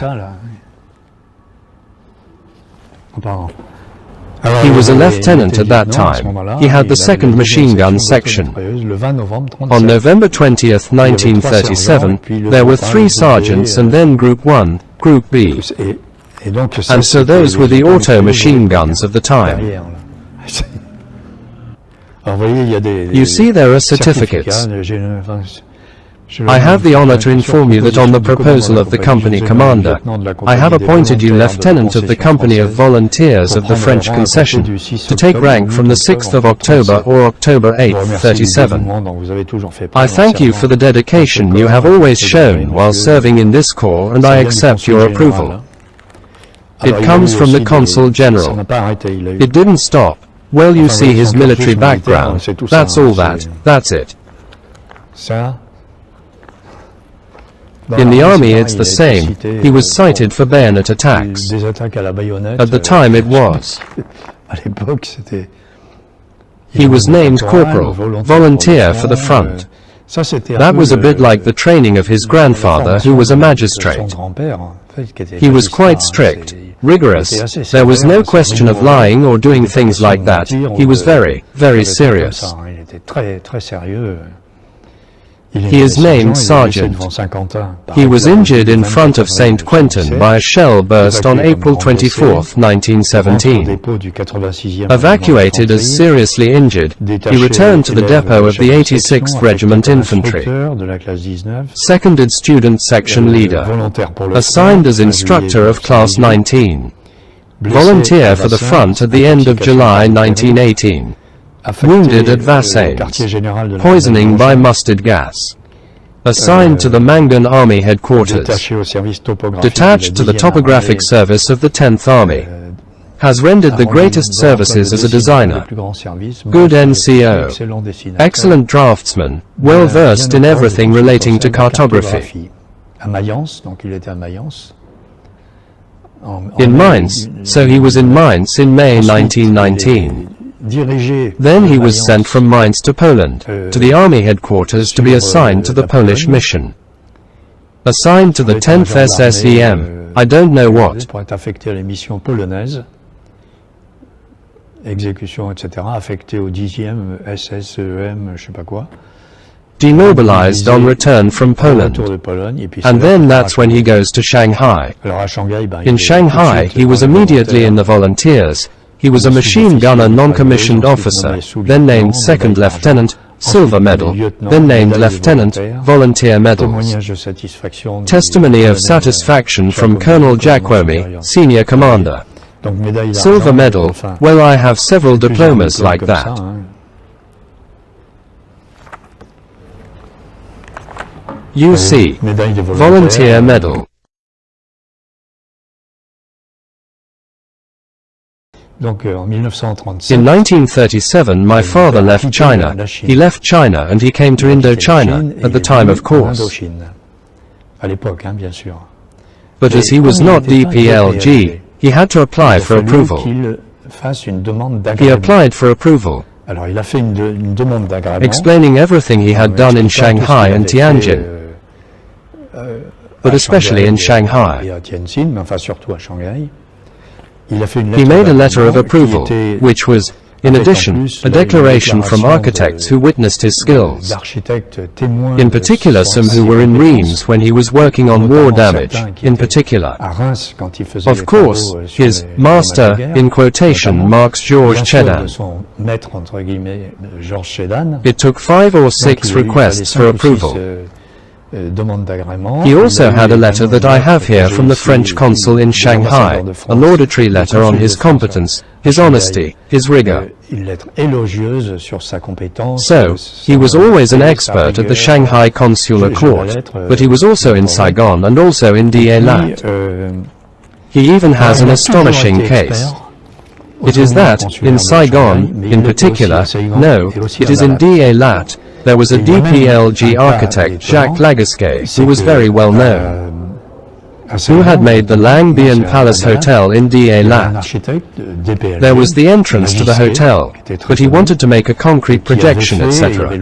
He was a lieutenant at that time. He had the second machine gun section. On November 20th, 1937, there were 3 sergeants and then Group 1, Group B. And so those were the auto machine guns of the time. You see, there are certificates. I have the honor to inform you that on the proposal of the company commander, I have appointed you lieutenant of the company of volunteers of the French concession, to take rank from the 6th of October or October 8th, 37. I thank you for the dedication you have always shown while serving in this corps, and I accept your approval. It comes from the Consul General. It didn't stop. Well, you see his military background. That's all that. That's it. In the army it's the same. He was cited for bayonet attacks. At the time it was. He was named corporal, volunteer for the front. That was a bit like the training of his grandfather, who was a magistrate. He was quite strict, rigorous. There was no question of lying or doing things like that. He was very, very serious. He is named Sergeant. He was injured in front of St. Quentin by a shell burst on April 24, 1917. Evacuated as seriously injured, he returned to the depot of the 86th Regiment Infantry. Seconded student section leader. Assigned as instructor of Class 19. Volunteer for the front at the end of July 1918. Wounded at Vincennes. Poisoning by mustard gas. Assigned to the Mangan Army Headquarters. Detached to the Topographic Service of the 10th Army. Has rendered the greatest services as a designer. Good NCO. Excellent draftsman, well versed in everything relating to cartography. In Mainz, so he was in Mainz in May 1919. Then he was sent from Mainz to Poland, to the army headquarters to be assigned to the Polish mission. Assigned to the 10th SSEM, I don't know what. Exécution, etc., affecté au 10e SSEM, je sais pas quoi. Demobilized on return from Poland. And then that's when he goes to Shanghai. In Shanghai, he was immediately in the volunteers. He was a machine gunner non-commissioned officer, then named second lieutenant, silver medal, then named lieutenant, volunteer medals. Testimony of satisfaction from Colonel Giacomi, senior commander. Silver medal, well, I have several diplomas like that. UC, volunteer medal. In 1937 my father left China. He left China and he came to Indochina, at the time of course. But as he was not DPLG, he had to apply for approval. He applied for approval, explaining everything he had done in Shanghai and Tianjin, but especially in Shanghai. He made a letter of approval, which was, in addition, a declaration from architects who witnessed his skills, in particular some who were in Reims when he was working on war damage, in particular. Of course, his master, in quotation marks Georges Chedan. It took 5 or 6 requests for approval. He also had a letter that I have here from the French consul in Shanghai, a laudatory letter on his competence, his honesty, his rigor. So, he was always an expert at the Shanghai consular court, but he was also in Saigon and also in Dalat. He even has an astonishing case. It is that, in Saigon, in particular, no, it is in Dalat, there was a DPLG architect, Jacques Lagasquet, who was very well known, who had made the Lang Bien Palace Hotel in Dalat. There was the entrance to the hotel, but he wanted to make a concrete projection, etc.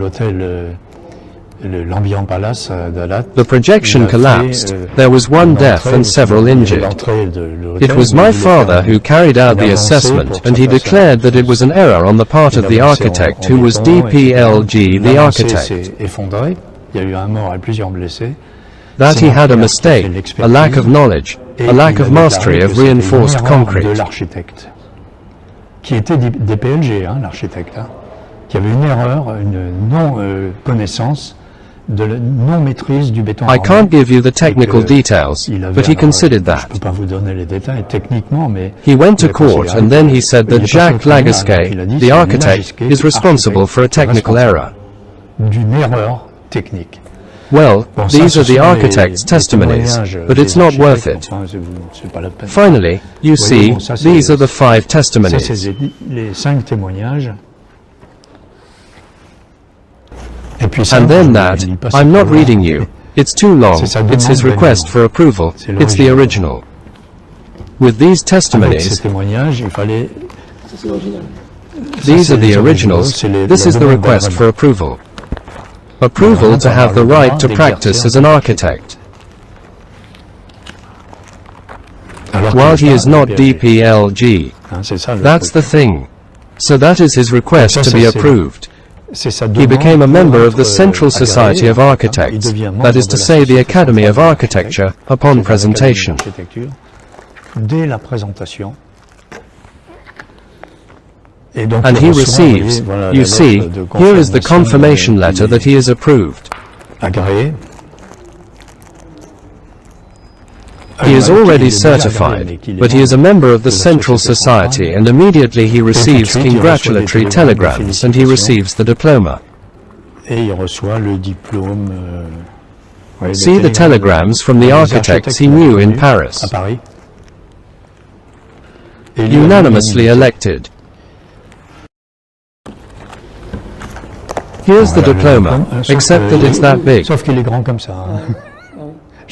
The projection collapsed, there was one death and several injured. It was my father who carried out the assessment, and he declared that it was an error on the part of the architect who was DPLG the architect. That he had a mistake, a lack of knowledge, a lack of mastery of reinforced concrete. Qui était DPLG, l'architecte, qui avait une erreur, une non-connaissance. I can't give you the technical details, but he considered that. He went to court and then he said that Jacques Lagasquet, the architect, is responsible for a technical error. Well, these are the architect's testimonies, but it's not worth it. Finally, you see, these are the 5 testimonies. And then that, I'm not reading you, it's too long, it's his request for approval, it's the original. With these testimonies, these are the originals, this is the request for approval. Approval to have the right to practice as an architect. While he is not DPLG, that's the thing. So that is his request to be approved. He became a member of the Central Society of Architects, that is to say the Academy of Architecture, upon presentation. And he receives, you see, here is the confirmation letter that he is approved. He is already certified, but he is a member of the Central Society, and immediately he receives congratulatory telegrams and he receives the diploma. See the telegrams from the architects he knew in Paris. Unanimously elected. Here's the diploma, except that it's that big.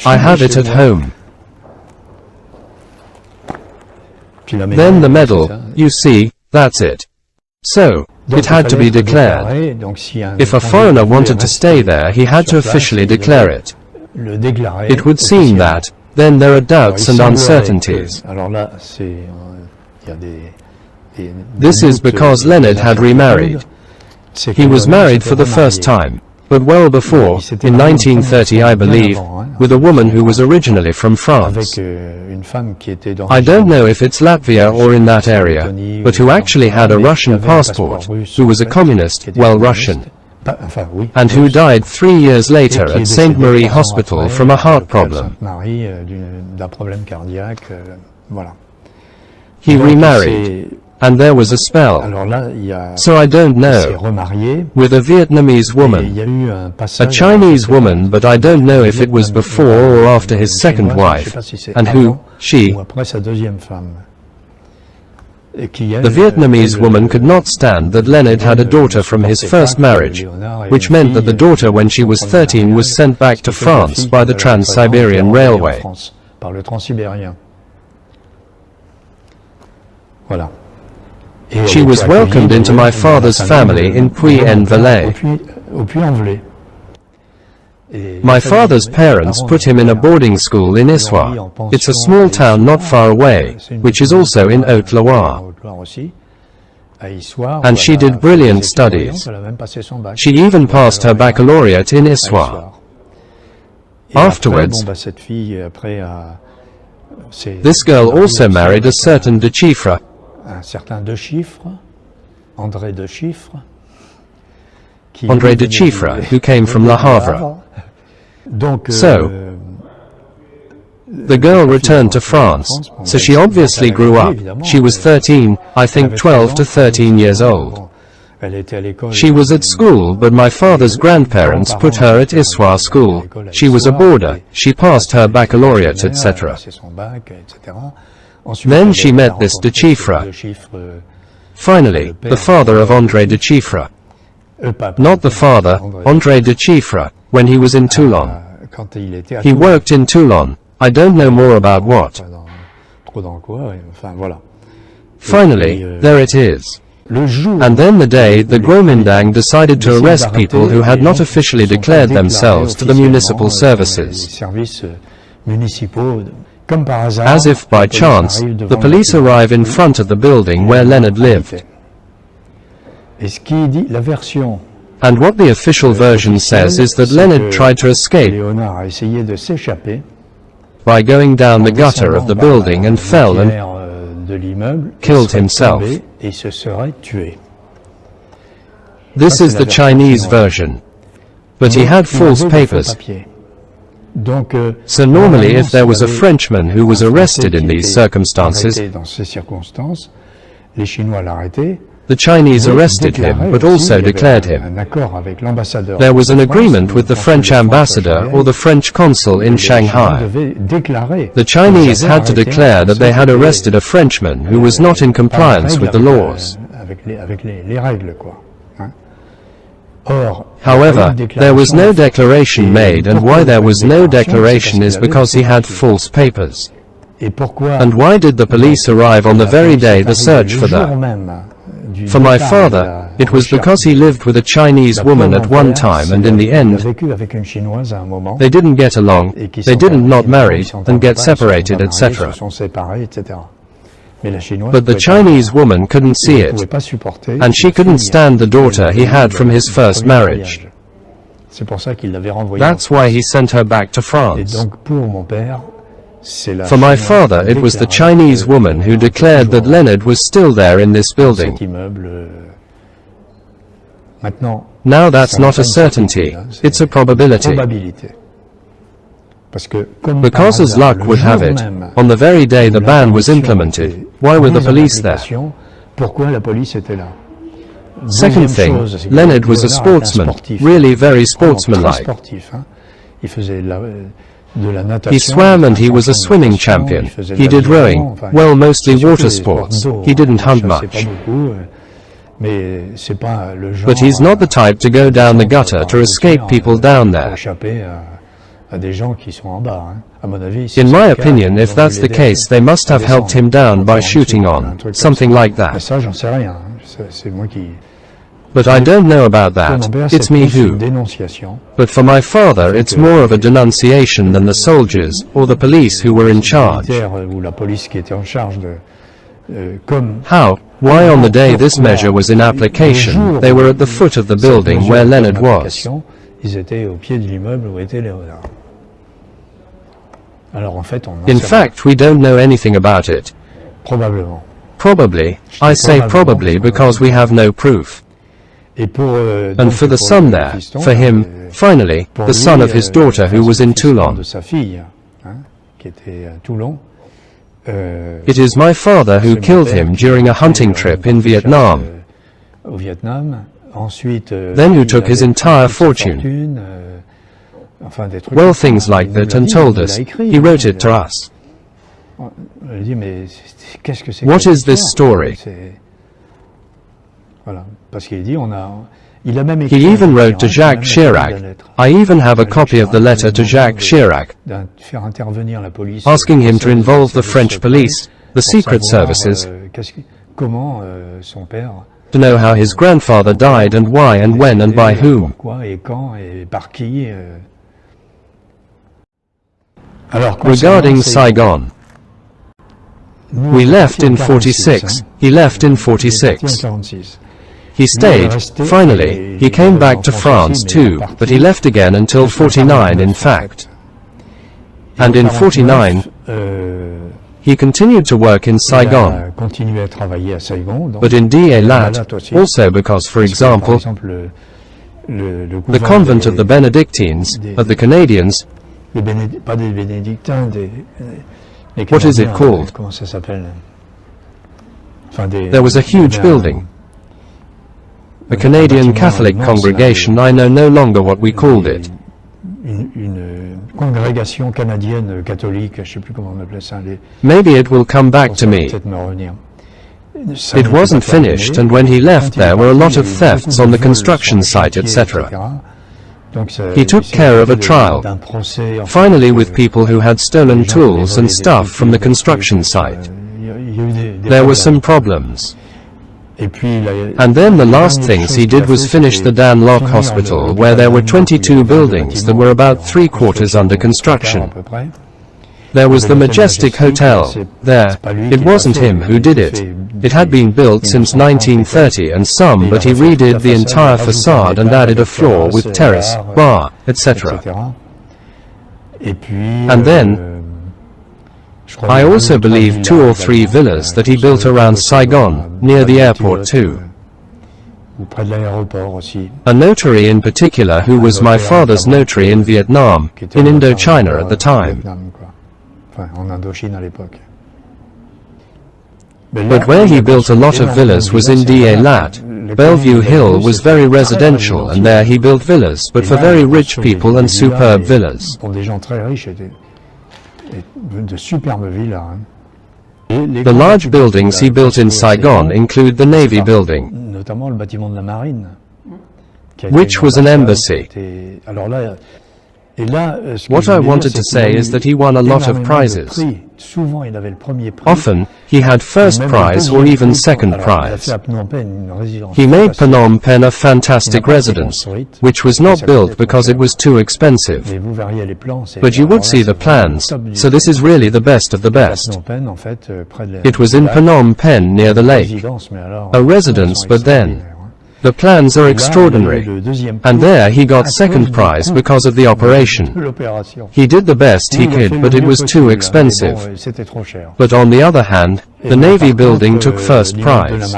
I have it at home. Then the medal, you see, that's it. So, it had to be declared. If a foreigner wanted to stay there, he had to officially declare it. It would seem that, then there are doubts and uncertainties. This is because Leonard had remarried. He was married for the first time, but well before, in 1930 I believe, with a woman who was originally from France. I don't know if it's Latvia or in that area, but who actually had a Russian passport, who was a communist, well Russian, and who died 3 years later at St. Marie Hospital from a heart problem. He remarried. And there was a spell. So I don't know. With a Vietnamese woman. A Chinese woman, but I don't know if it was before or after his second wife. And who? She. The Vietnamese woman could not stand that Leonard had a daughter from his first marriage, which meant that the daughter when she was 13 was sent back to France by the Trans-Siberian Railway. She was welcomed into my father's family in Puy-en-Velay. My father's parents put him in a boarding school in Issoire. It's a small town not far away, which is also in Haute-Loire. And she did brilliant studies. She even passed her baccalaureate in Issoire. Afterwards, this girl also married a certain de Chiffre. André de Chiffre, who came from Le Havre. So, the girl returned to France, so she obviously grew up. She was 13, I think 12 to 13 years old. She was at school, but my father's grandparents put her at Issoire school. She was a boarder, she passed her baccalaureate, etc. Then she met this de Chiffre. Finally, the father of André de Chiffre. Not the father, André de Chiffre, when he was in Toulon. He worked in Toulon, I don't know more about what. Finally, there it is. And then the day, the Guomindang decided to arrest people who had not officially declared themselves to the municipal services. As if by chance, the police arrive in front of the building where Leonard lived. And what the official version says is that Leonard tried to escape by going down the gutter of the building and fell and killed himself. This is the Chinese version. But he had false papers. So normally if there was a Frenchman who was arrested in these circumstances, the Chinese arrested him but also declared him. There was an agreement with the French ambassador or the French consul in Shanghai. The Chinese had to declare that they had arrested a Frenchman who was not in compliance with the laws. However, there was no declaration made, and why there was no declaration is because he had false papers. And why did the police arrive on the very day the search for them? For my father, it was because he lived with a Chinese woman at one time, and in the end, they didn't get along, they didn't not marry, and get separated, etc. But the Chinese woman couldn't see it, and she couldn't stand the daughter he had from his first marriage. That's why he sent her back to France. For my father, it was the Chinese woman who declared that Leonard was still there in this building. Now that's not a certainty, it's a probability. Because as luck would have it, on the very day the ban was implemented, why were the police there? Second thing, Leonard was a sportsman, really very sportsmanlike. He swam and he was a swimming champion. He did rowing, well, mostly water sports. He didn't hunt much. But he's not the type to go down the gutter to escape people down there. In my opinion, if that's the case, they must have helped him down by shooting on, something like that. But I don't know about that, it's me who. But for my father, it's more of a denunciation than the soldiers, or the police who were in charge. How? Why on the day this measure was in application, they were at the foot of the building where Leonard was? In fact, we don't know anything about it. Probably. I say probably because we have no proof. And for the son there, for him, finally, the son of his daughter who was in Toulon. It is my father who killed him during a hunting trip in Vietnam. Then who took his entire fortune. Well, things like that, and told us. He wrote it to us. What is this story? He even wrote to Jacques Chirac. I even have a copy of the letter to Jacques Chirac, asking him to involve the French police, the secret services, to know how his grandfather died and why and when and by whom. Regarding Saigon, we left in 46, he left in 46. He stayed, finally, he came back to France too, but he left again until 49 in fact. And in 49, he continued to work in Saigon, but in Eilat, also because, for example, the convent of the Benedictines, of the Canadians, what is it called? There was a huge building. A Canadian Catholic congregation, I know no longer what we called it. Maybe it will come back to me. It wasn't finished, and when he left there were a lot of thefts on the construction site, etc. He took care of a trial, finally with people who had stolen tools and stuff from the construction site. There were some problems. And then the last things he did was finish the Dan Lok Hospital, where there were 22 buildings that were about 3/4 under construction. There was the Majestic Hotel, there. It wasn't him who did it. It had been built since 1930 and some, but he redid the entire facade and added a floor with terrace, bar, etc. And then, I also believe 2 or 3 villas that he built around Saigon, near the airport too. A notary in particular who was my father's notary in Vietnam, in Indochina at the time. But where he built a lot of villas was in Eilat. Bellevue Hill was very residential, and there he built villas, but for very rich people and superb villas. The large buildings he built in Saigon include the Navy building, which was an embassy. What I wanted to say is that he won a lot of prizes. Often, he had first prize or even second prize. He made Phnom Penh a fantastic residence, which was not built because it was too expensive. But you would see the plans, so this is really the best of the best. It was in Phnom Penh near the lake. A residence, but then the plans are extraordinary. And there he got second prize because of the operation. He did the best he could, but it was too expensive. But on the other hand, the Navy building took first prize.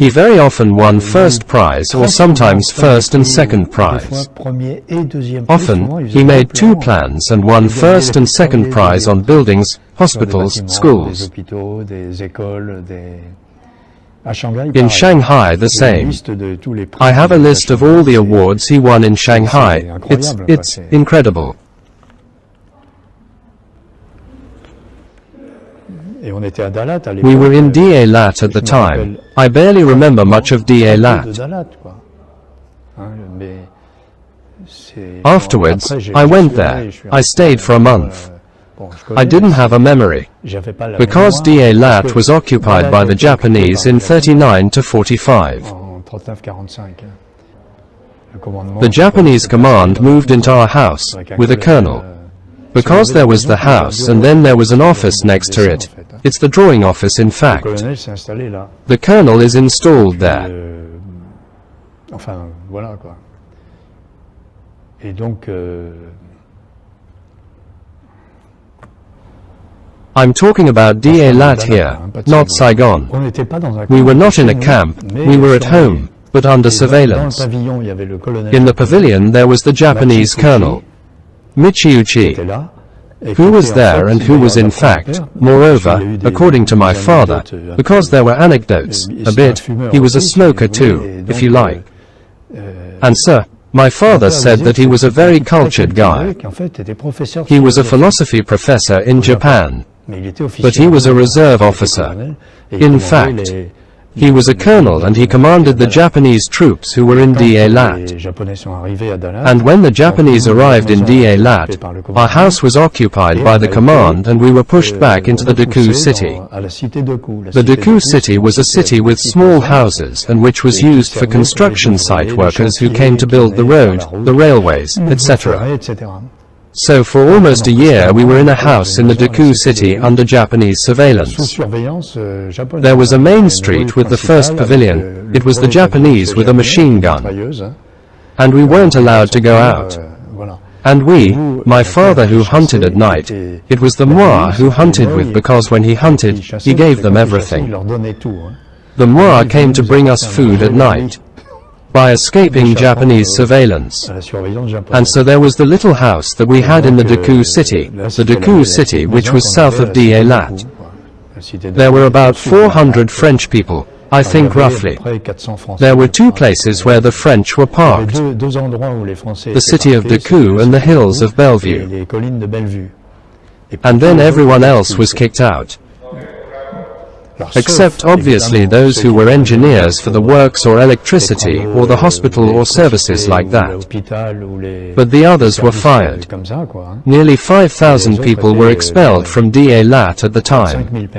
He very often won first prize or sometimes first and second prize. Often, he made two plans and won first and second prize on buildings, hospitals, schools. In Shanghai, the same. I have a list of all the awards he won in Shanghai. It's incredible. We were in Da Lat at the time. I barely remember much of Da Lat. Afterwards, I went there. I stayed for a month. I didn't have a memory, because Da Lat was occupied by the Japanese in 39 to 45. The Japanese command moved into our house, with a colonel. Because there was the house and then there was an office next to it. It's the drawing office, in fact. The colonel is installed there. I'm talking about Da Lat here, not Saigon. We were not in a camp, we were at home, but under surveillance. In the pavilion there was the Japanese colonel, Michiuchi, who was there and who was in fact, moreover, according to my father, because there were anecdotes, a bit, he was a smoker too, if you like. And sir, my father said that he was a very cultured guy. He was a philosophy professor in Japan. But he was a reserve officer. In fact, he was a colonel and he commanded the Japanese troops who were in Da Lat. And when the Japanese arrived in Da Lat, our house was occupied by the command and we were pushed back into the Daku city. The Daku city was a city with small houses and which was used for construction site workers who came to build the road, the railways, etc. So for almost a year we were in a house in the Daku city under Japanese surveillance. There was a main street with the first pavilion. It was the Japanese with a machine gun. And we weren't allowed to go out. And we, my father who hunted at night, it was the Moi who hunted with because when he hunted, he gave them everything. The Moi came to bring us food at night by escaping Japanese surveillance. And so there was the little house that we had in the Daku city which was south of Da Lat. There were about 400 French people, I think roughly. There were two places where the French were parked, the city of Daku and the hills of Bellevue. And then everyone else was kicked out. Except obviously those who were engineers for the works or electricity or the hospital or services like that. But the others were fired. Nearly 5,000 people were expelled from Da Lat at the time.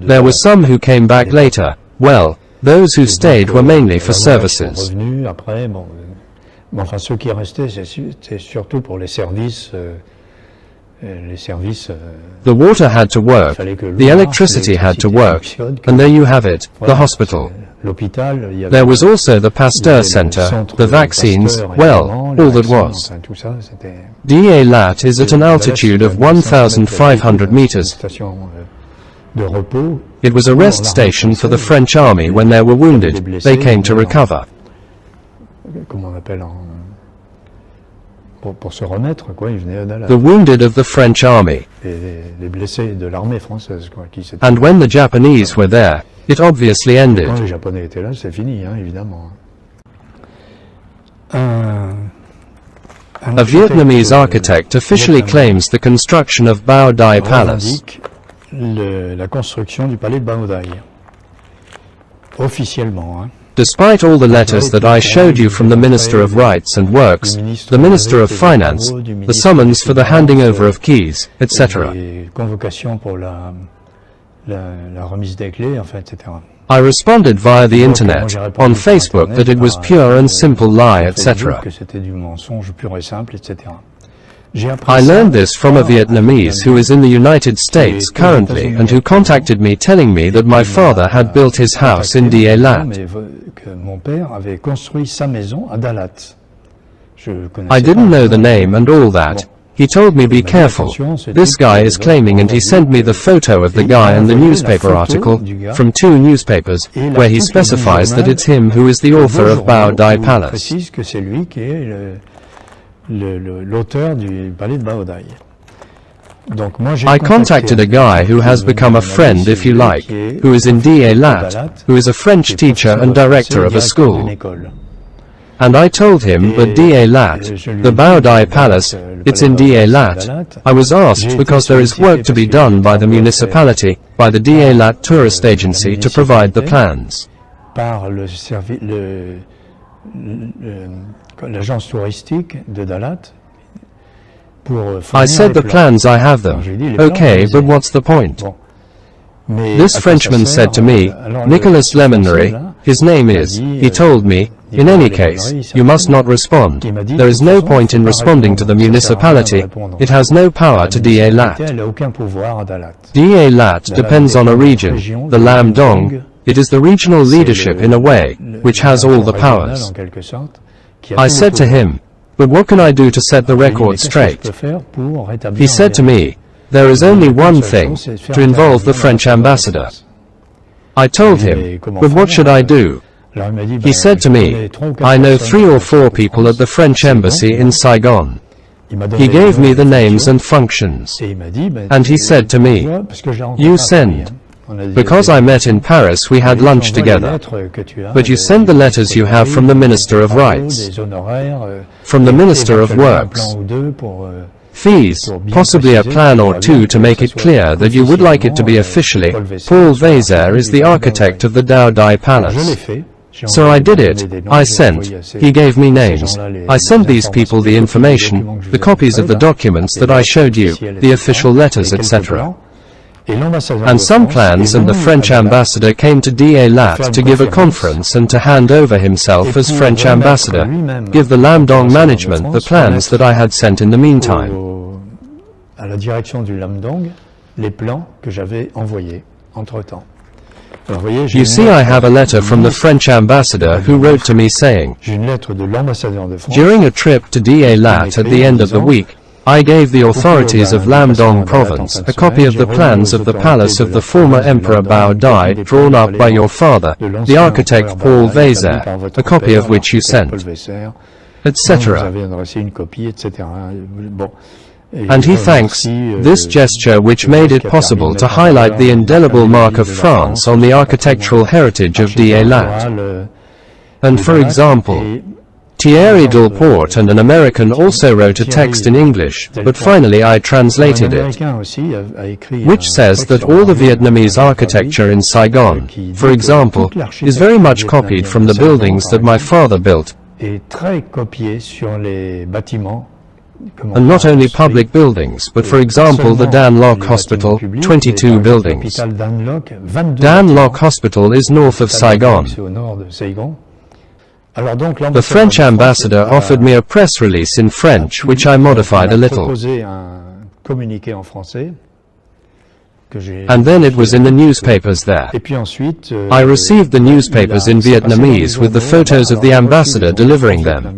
There were some who came back later. Well, those who stayed were mainly for services. The water had to work, the electricity had to work, and there you have it, the hospital. There was also the Pasteur Center, the vaccines, well, all that was. Da Lat is at an altitude of 1,500 meters. It was a rest station for the French army when they were wounded, they came to recover. The wounded of the French army. And when the Japanese were there, it obviously ended. A Vietnamese architect officially claims the construction of Bao Dai Palace. La construction du palais de Bao Dai. Officiellement, Despite all the letters that I showed you from the Minister of Rights and Works, the Minister of Finance, the summons for the handing over of keys, etc. I responded via the internet, on Facebook, that it was pure and simple lie, etc. I learned this from a Vietnamese who is in the United States currently and who contacted me telling me that my father had built his house in Dalat. I didn't know the name and all that. He told me be careful, this guy is claiming, and he sent me the photo of the guy and the newspaper article, from 2 newspapers, where he specifies that it's him who is the author of Bao Dai Palace. I contacted a guy who has become a friend, if you like, who is in Dalat, who is a French teacher and director of a school. And I told him, but Dalat, the Bao Dai Palace, it's in Dalat. I was asked because there is work to be done by the municipality, by the Dalat tourist agency to provide the plans. I said the plans, I have them. Okay, but what's the point? This Frenchman said to me, Nicolas Lemonnery, his name is, he told me, in any case, you must not respond. There is no point in responding to the municipality, it has no power to Dalat. Dalat depends on a region, the Lam Dong, it is the regional leadership in a way, which has all the powers. I said to him, but what can I do to set the record straight? He said to me, there is only one thing, to involve the French ambassador. I told him, but what should I do? He said to me, I know 3 or 4 people at the French embassy in Saigon. He gave me the names and functions. And he said to me, you send. Because I met in Paris, we had lunch together. But you send the letters you have from the Minister of Rights, from the Minister of Works, fees, possibly a plan or 2 to make it clear that you would like it to be officially. Paul Veysseyre is the architect of the Bao Dai Palace. So I did it, I sent, he gave me names, I sent these people the information, the copies of the documents that I showed you, the official letters, etc. And some plans, and the French ambassador came to Dalat to give a conference and to hand over himself as French ambassador, give the Lam Dong management the plans that I had sent in the meantime. You see, I have a letter from the French ambassador who wrote to me saying, during a trip to Dalat at the end of the week, I gave the authorities of Lam Dong province a copy of the plans of the palace of the former Emperor Bao Dai drawn up by your father, the architect Paul Veysseyre, a copy of which you sent, etc. And he thanks this gesture which made it possible to highlight the indelible mark of France on the architectural heritage of Dalat. And for example, Thierry Delporte and an American also wrote a text in English, but finally I translated it, which says that all the Vietnamese architecture in Saigon, for example, is very much copied from the buildings that my father built. And not only public buildings, but for example the Dan Loc Hospital, 22 buildings. Dan Loc Hospital is north of Saigon. The French ambassador offered me a press release in French, which I modified a little. And then it was in the newspapers there. I received the newspapers in Vietnamese with the photos of the ambassador delivering them.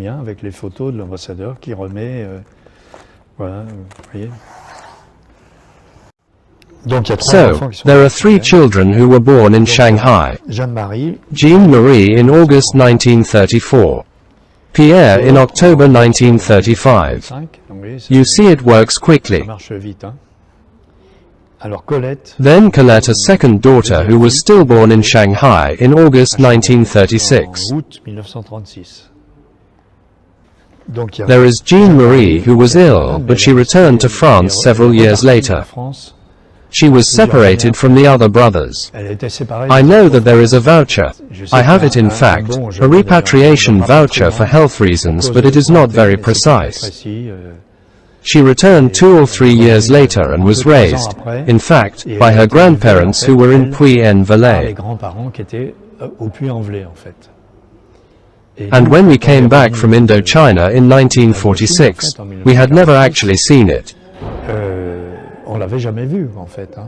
So, there are 3 children who were born in Shanghai. Jean-Marie in August 1934. Pierre in October 1935. You see, it works quickly. Then Colette, a second daughter who was stillborn in Shanghai in August 1936. There is Jean-Marie who was ill, but she returned to France several years later. She was separated from the other brothers. Elle était séparée. I know that there is a voucher. I have it in fact, a repatriation voucher for health reasons, but it is not very precise. She returned 2 or 3 years later and was raised, in fact, by her grandparents who were in Puy-en-Velay. And when we came back from Indochina in 1946, we had never actually seen it. On l'avait jamais vue en fait.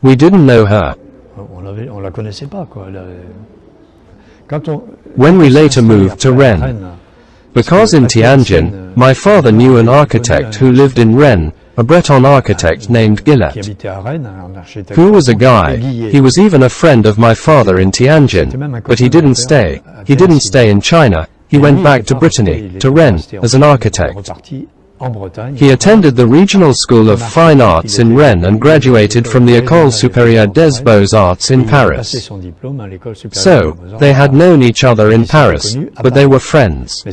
We didn't know her. On la connaissait pas quoi. When we later moved to Rennes, because in Tianjin, my father knew an architect who lived in Rennes, a Breton architect named Gillet, who was a guy. He was even a friend of my father in Tianjin, but he didn't stay. He didn't stay in China. He went back to Brittany, to Rennes, as an architect. He attended the Regional School of Fine Arts in Rennes and graduated from the École Supérieure des Beaux-Arts in Paris. So, they had known each other in Paris, but they were friends.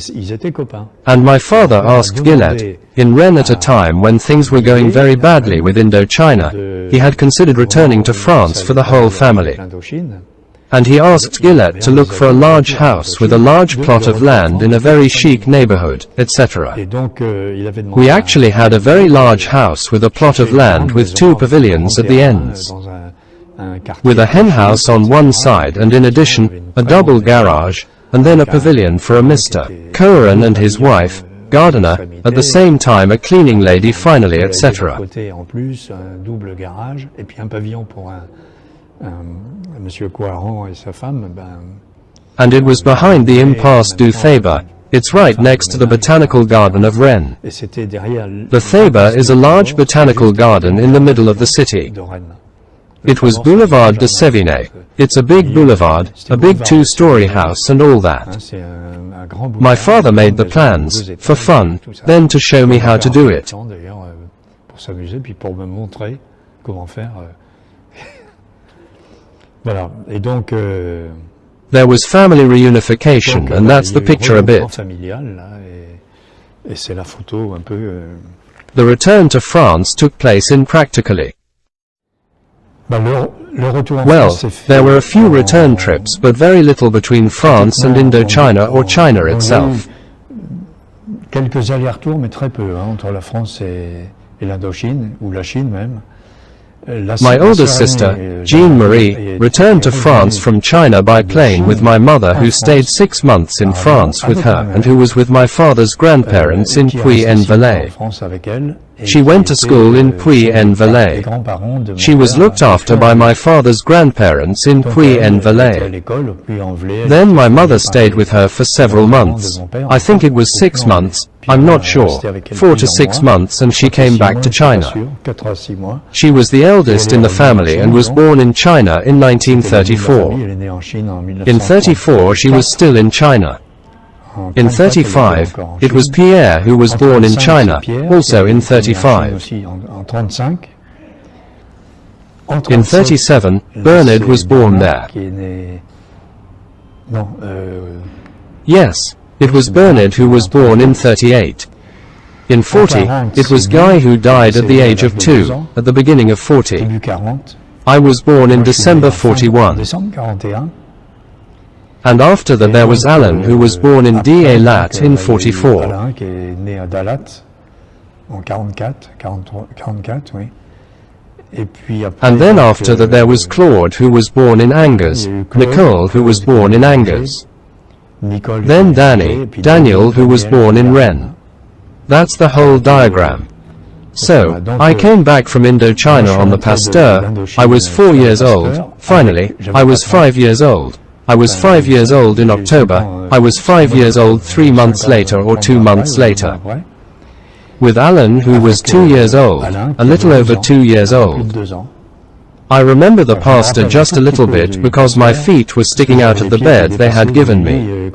And my father asked Gillet, in Rennes at a time when things were going very badly with Indochina, he had considered returning to France for the whole family. And he asked Gillet to look for a large house with a large plot of land in a very chic neighborhood, etc. We actually had a very large house with a plot of land with 2 pavilions at the ends, with a hen house on one side and in addition, a double garage, and then a pavilion for a Mr. Cohen and his wife, gardener, at the same time a cleaning lady finally, etc. And it was behind the Impasse du Théber. It's right next to the Botanical Garden of Rennes. The Théber is a large botanical garden in the middle of the city. It was Boulevard de Sévigné. It's a big boulevard, a big 2-story house and all that. My father made the plans, for fun, then to show me how to do it. There was family reunification, and that's the picture a bit. The return to France took place in practically. Well, there were a few return trips, but very little between France and Indochina or China itself. Quelques allers-retours, mais très peu, entre la France et l'Indochine, ou la Chine même. My older sister, Jean-Marie, returned to France from China by plane with my mother, who stayed 6 months in France with her and who was with my father's grandparents in Puy-en-Velay. She went to school in Puy-en-Velay. She was looked after by my father's grandparents in Puy-en-Velay. Then my mother stayed with her for several months. I think it was 6 months, I'm not sure, 4 to 6 months, and she came back to China. She was the eldest in the family and was born in China in 1934. In 34 she was still in China. In 35, it was Pierre who was born in China, also in 35. In 37, Bernard was born there. Yes, it was Bernard who was born in 38. In 40, it was Guy who died at the age of 2, at the beginning of 40. I was born in December 41. And after that there was Alan, who was born in Dalat in 44. And then after that there was Claude, who was born in Angers, Nicole, who was born in Angers. Then Daniel, who was born in Rennes. That's the whole diagram. So, I came back from Indochina on the Pasteur. I was 4 years old. Finally, I was 5 years old. I was 5 years old in October. I was 5 years old 3 months later or 2 months later. With Alan, who was 2 years old, a little over 2 years old. I remember the pastor just a little bit because my feet were sticking out of the bed they had given me.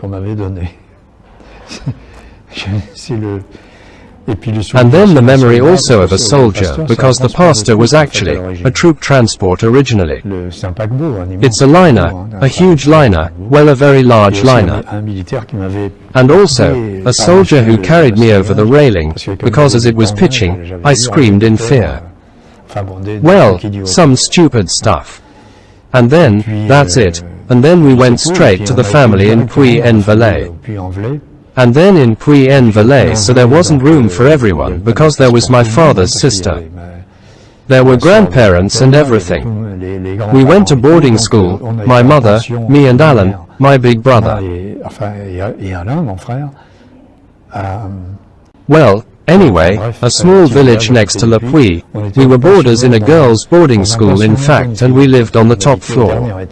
And then the memory also of a soldier, because the pastor was actually a troop transport originally. It's a liner, a huge liner, well, a very large liner. And also, a soldier who carried me over the railing, because as it was pitching, I screamed in fear. Well, some stupid stuff. And then, that's it. And then we went straight to the family in Puy-en-Velay. And then in Puy-en-Velay, so there wasn't room for everyone, because there was my father's sister. There were grandparents and everything. We went to boarding school, my mother, me and Alan, my big brother. Well, anyway, a small village next to Le Puy. We were boarders in a girls' boarding school in fact, and we lived on the top floor.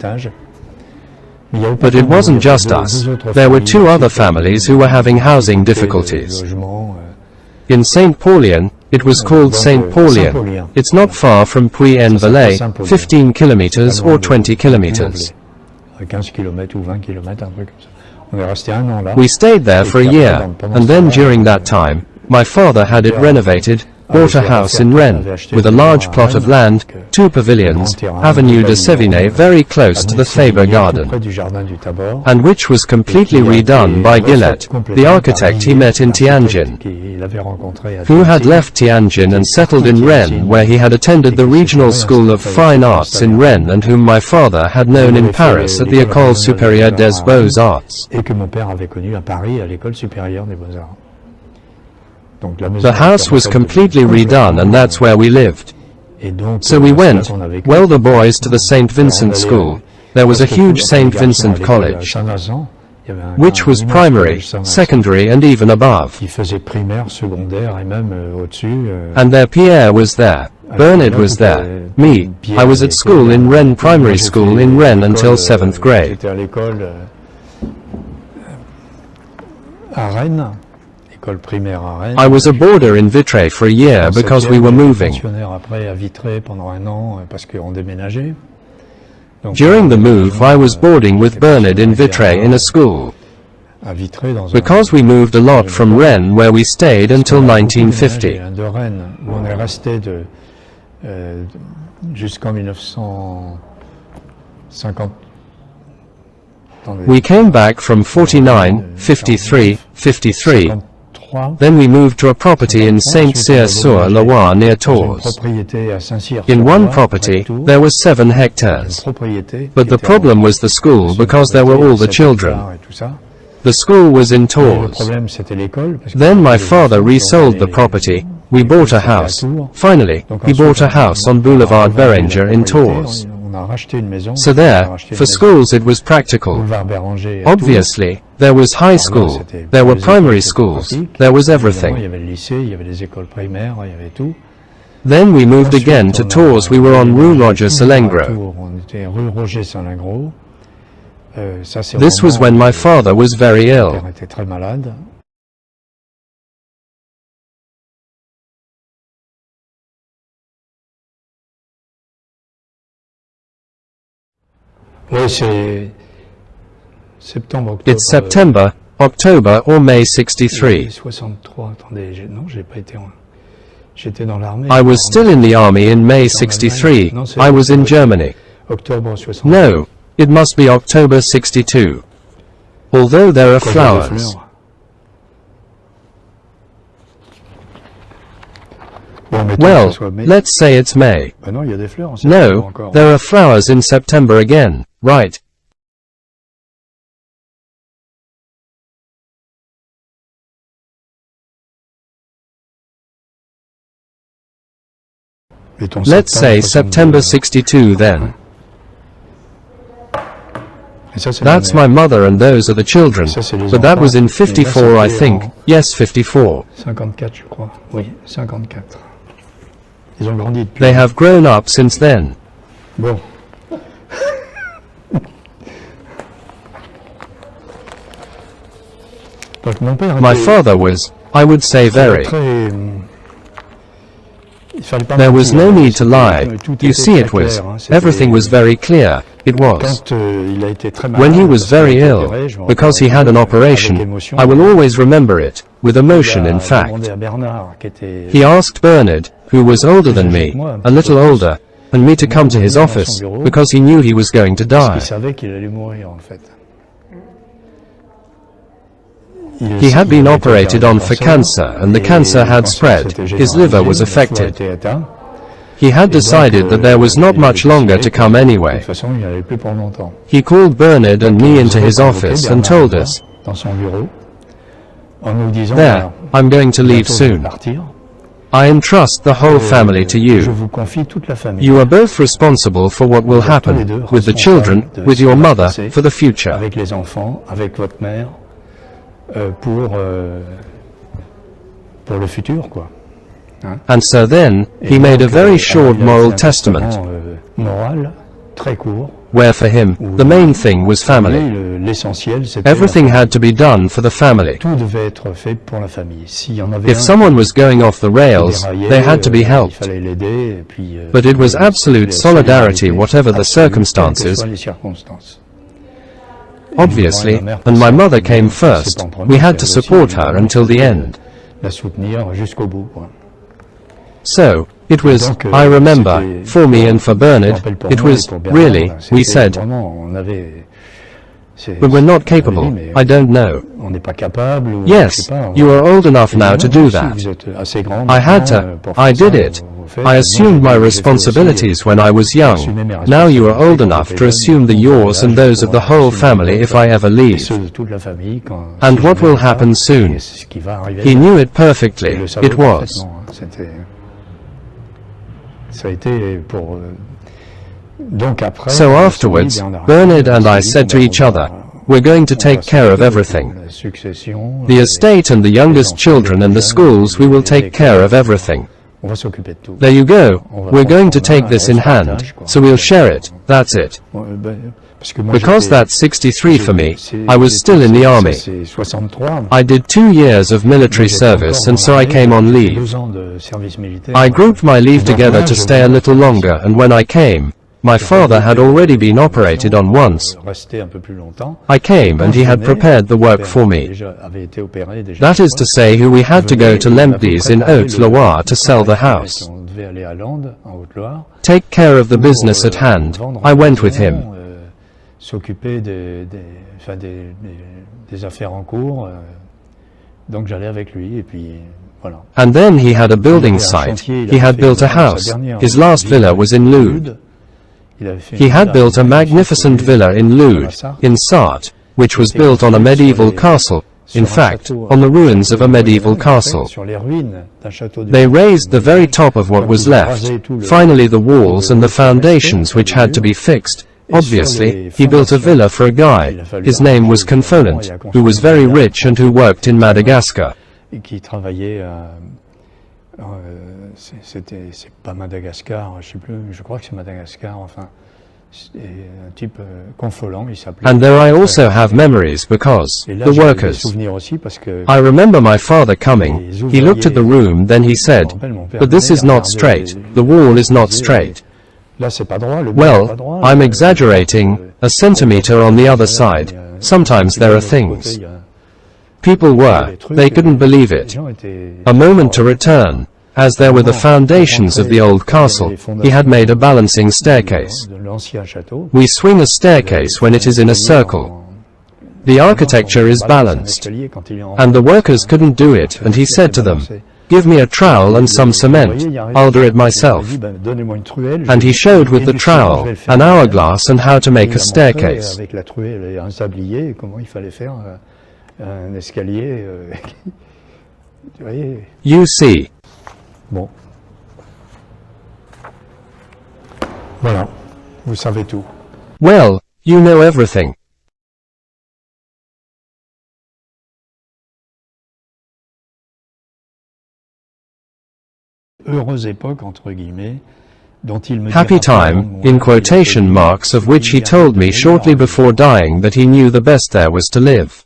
But it wasn't just us. There were 2 other families who were having housing difficulties. In St. Paulien, it was called St. Paulien. It's not far from Puy-en-Velay, 15 kilometers or 20 kilometers. We stayed there for a year, and then during that time, my father had it renovated, bought a house in Rennes, with a large plot of land, 2 pavilions, Avenue de Sévigné very close to the Faber garden, and which was completely redone by Gillette, the architect he met in Tianjin, who had left Tianjin and settled in Rennes, where he had attended the Regional School of Fine Arts in Rennes and whom my father had known in Paris at the École Supérieure des Beaux-Arts. The house was completely redone and that's where we lived. So we went, well, the boys to the St. Vincent school. There was a huge St. Vincent college, which was primary, secondary and even above. And there Pierre was there, Bernard was there, me, I was at school in Rennes, primary school in Rennes until 7th grade. I was a boarder in Vitré for a year because we were moving. During the move I was boarding with Bernard in Vitré in a school, because we moved a lot from Rennes where we stayed until 1950. We came back from 49, 53, 53. Then we moved to a property in Saint-Cyr-sur-Loire near Tours. In one property, there were 7 hectares. But the problem was the school because there were all the children. The school was in Tours. Then my father resold the property. We bought a house. Finally, he bought a house on Boulevard Béranger in Tours. So there, for schools it was practical. Obviously, there was high school, there were primary schools, there was everything. Then we moved again to Tours. We were on Rue Roger Salengro. This was when my father was very ill. It's September, October or May 63. I was still in the army in May 63. I was in Germany. No, it must be October 62. Although there are flowers. Well, let's say it's May. No, there are flowers in September again, right? Let's say September 62 then. That's my mother and those are the children. But that was in 54 I think. Yes, 54. They have grown up since then. My father was, I would say, very. There was no need to lie. You see, it was. Everything was very clear. It was. When he was very ill, because he had an operation, I will always remember it, with emotion in fact. He asked Bernard, who was older than me, a little older, and me to come to his office, because he knew he was going to die. He had been operated on for cancer, and the cancer had spread. His liver was affected. He had decided that there was not much longer to come anyway. De toute façon, il n'y avait plus pour longtemps. He called Bernard and me into his office and told us, Dans son bureau, en nous disant, "There, I'm going to leave bientôt je vais soon. partir. I entrust the whole family to Je you. vous confie toute la famille. You are both responsible for what will happen, with the children, with your mother, for the future." Avec les enfants, avec votre mère, pour le futur, quoi. And so then, he made a very short moral testament, Moral, très court. where for him, the main thing was family. L'essentiel, c'était Everything had to be done for the family. tout devait être fait pour la famille. S'il y en avait If someone was going off the rails, they had to be il helped. fallait l'aider, et puis, But it was absolute solidarity whatever the absolue, quelles que circumstances. soient les circonstances. Obviously, and my mother came first, we had to support her until the end. La soutenir jusqu'au bout, quoi. So, it was, I remember, for me and for Bernard, it was, really, we said, but we're not capable, I don't know. On n'est pas capable, ou Yes, je sais pas, you are old enough now to do Si that. vous êtes assez grande I had maintenant, to, pour faire I ça, did it. vous faites, I moi, assumed my j'ai fait responsibilities when I was young. Now you are old enough to assume the yours and those of the whole family if I ever aussi leave. ceux de toute la famille, quand, And si what je will vais pas, happen soon? et ce qui va arriver, He knew it il perfectly. le savait It was. parfaitement, hein. Ça a été pour... donc après... So afterwards, Bernard and I said to each other, "We're going to take care of everything. La succession, The estate and the youngest children and the schools, we will take care of everything. on va s'occuper de tout. There you go. We're going to take this in hand, so we'll share it. That's it." Parce que moi, Because j'étais- that's 63 for me, I was still in the army. C'est 63. I did 2 years of military service and so I came on leave. 2 ans de service militaire. I grouped my leave together to stay a little longer, and when I came, my father had already been operated on once. Resté un peu plus longtemps. I came and he had prepared the work for me. Déjà, avait été opéré déjà. That is to say, we had to go to Lempdes in Haute-Loire to sell the house. On devait aller à Landes, en Haute-Loire. Take care of the business at hand. I went with him. S'occuper des affaires en cours. Donc j'allais avec lui et puis voilà. And then he had a building site. He had built a house. His last villa was in Lude. He had built a magnificent villa in Lude, in Sarthe, which was built on a medieval castle, in fact, on the ruins of a medieval castle. Sur les ruines d'un château de They raised the very top of what was left, finally the walls and the foundations which had to be fixed. Obviously, he built a villa for a guy. His name was Confonant, who was very rich and who worked in Madagascar. et qui travaillait à c'est pas Madagascar, je sais plus, je crois que c'est Madagascar, enfin c'est un type Confolant, il s'appelait. And there I also have memories because, Et là, the j'ai des workers. souvenirs aussi parce que I remember my father coming. He looked at the room, then he said, "But this is not straight. The wall is not straight." là c'est pas droit, le mur est Well, pas droit, I'm exaggerating, a centimeter on the other side. Sometimes there are things. People were, they couldn't believe it. A moment to return. As there were the foundations of the old castle, he had made a balancing staircase. de l'ancien château. We swing a staircase when it is in a circle. The architecture is balanced. And the workers couldn't do it, and he said to them, "Give me a trowel and some cement. I'll do it myself." And he showed with the trowel, an hourglass and how to make a staircase. Avec la truelle et un sablier, comment il fallait faire un escalier. Vous voyez. You see. Bon. Voilà. Vous savez tout. Well, you know everything. Heureuse époque, entre guillemets, dont il me Happy time, in quotation marks, of which he told me shortly before dying that he knew the best there was to live.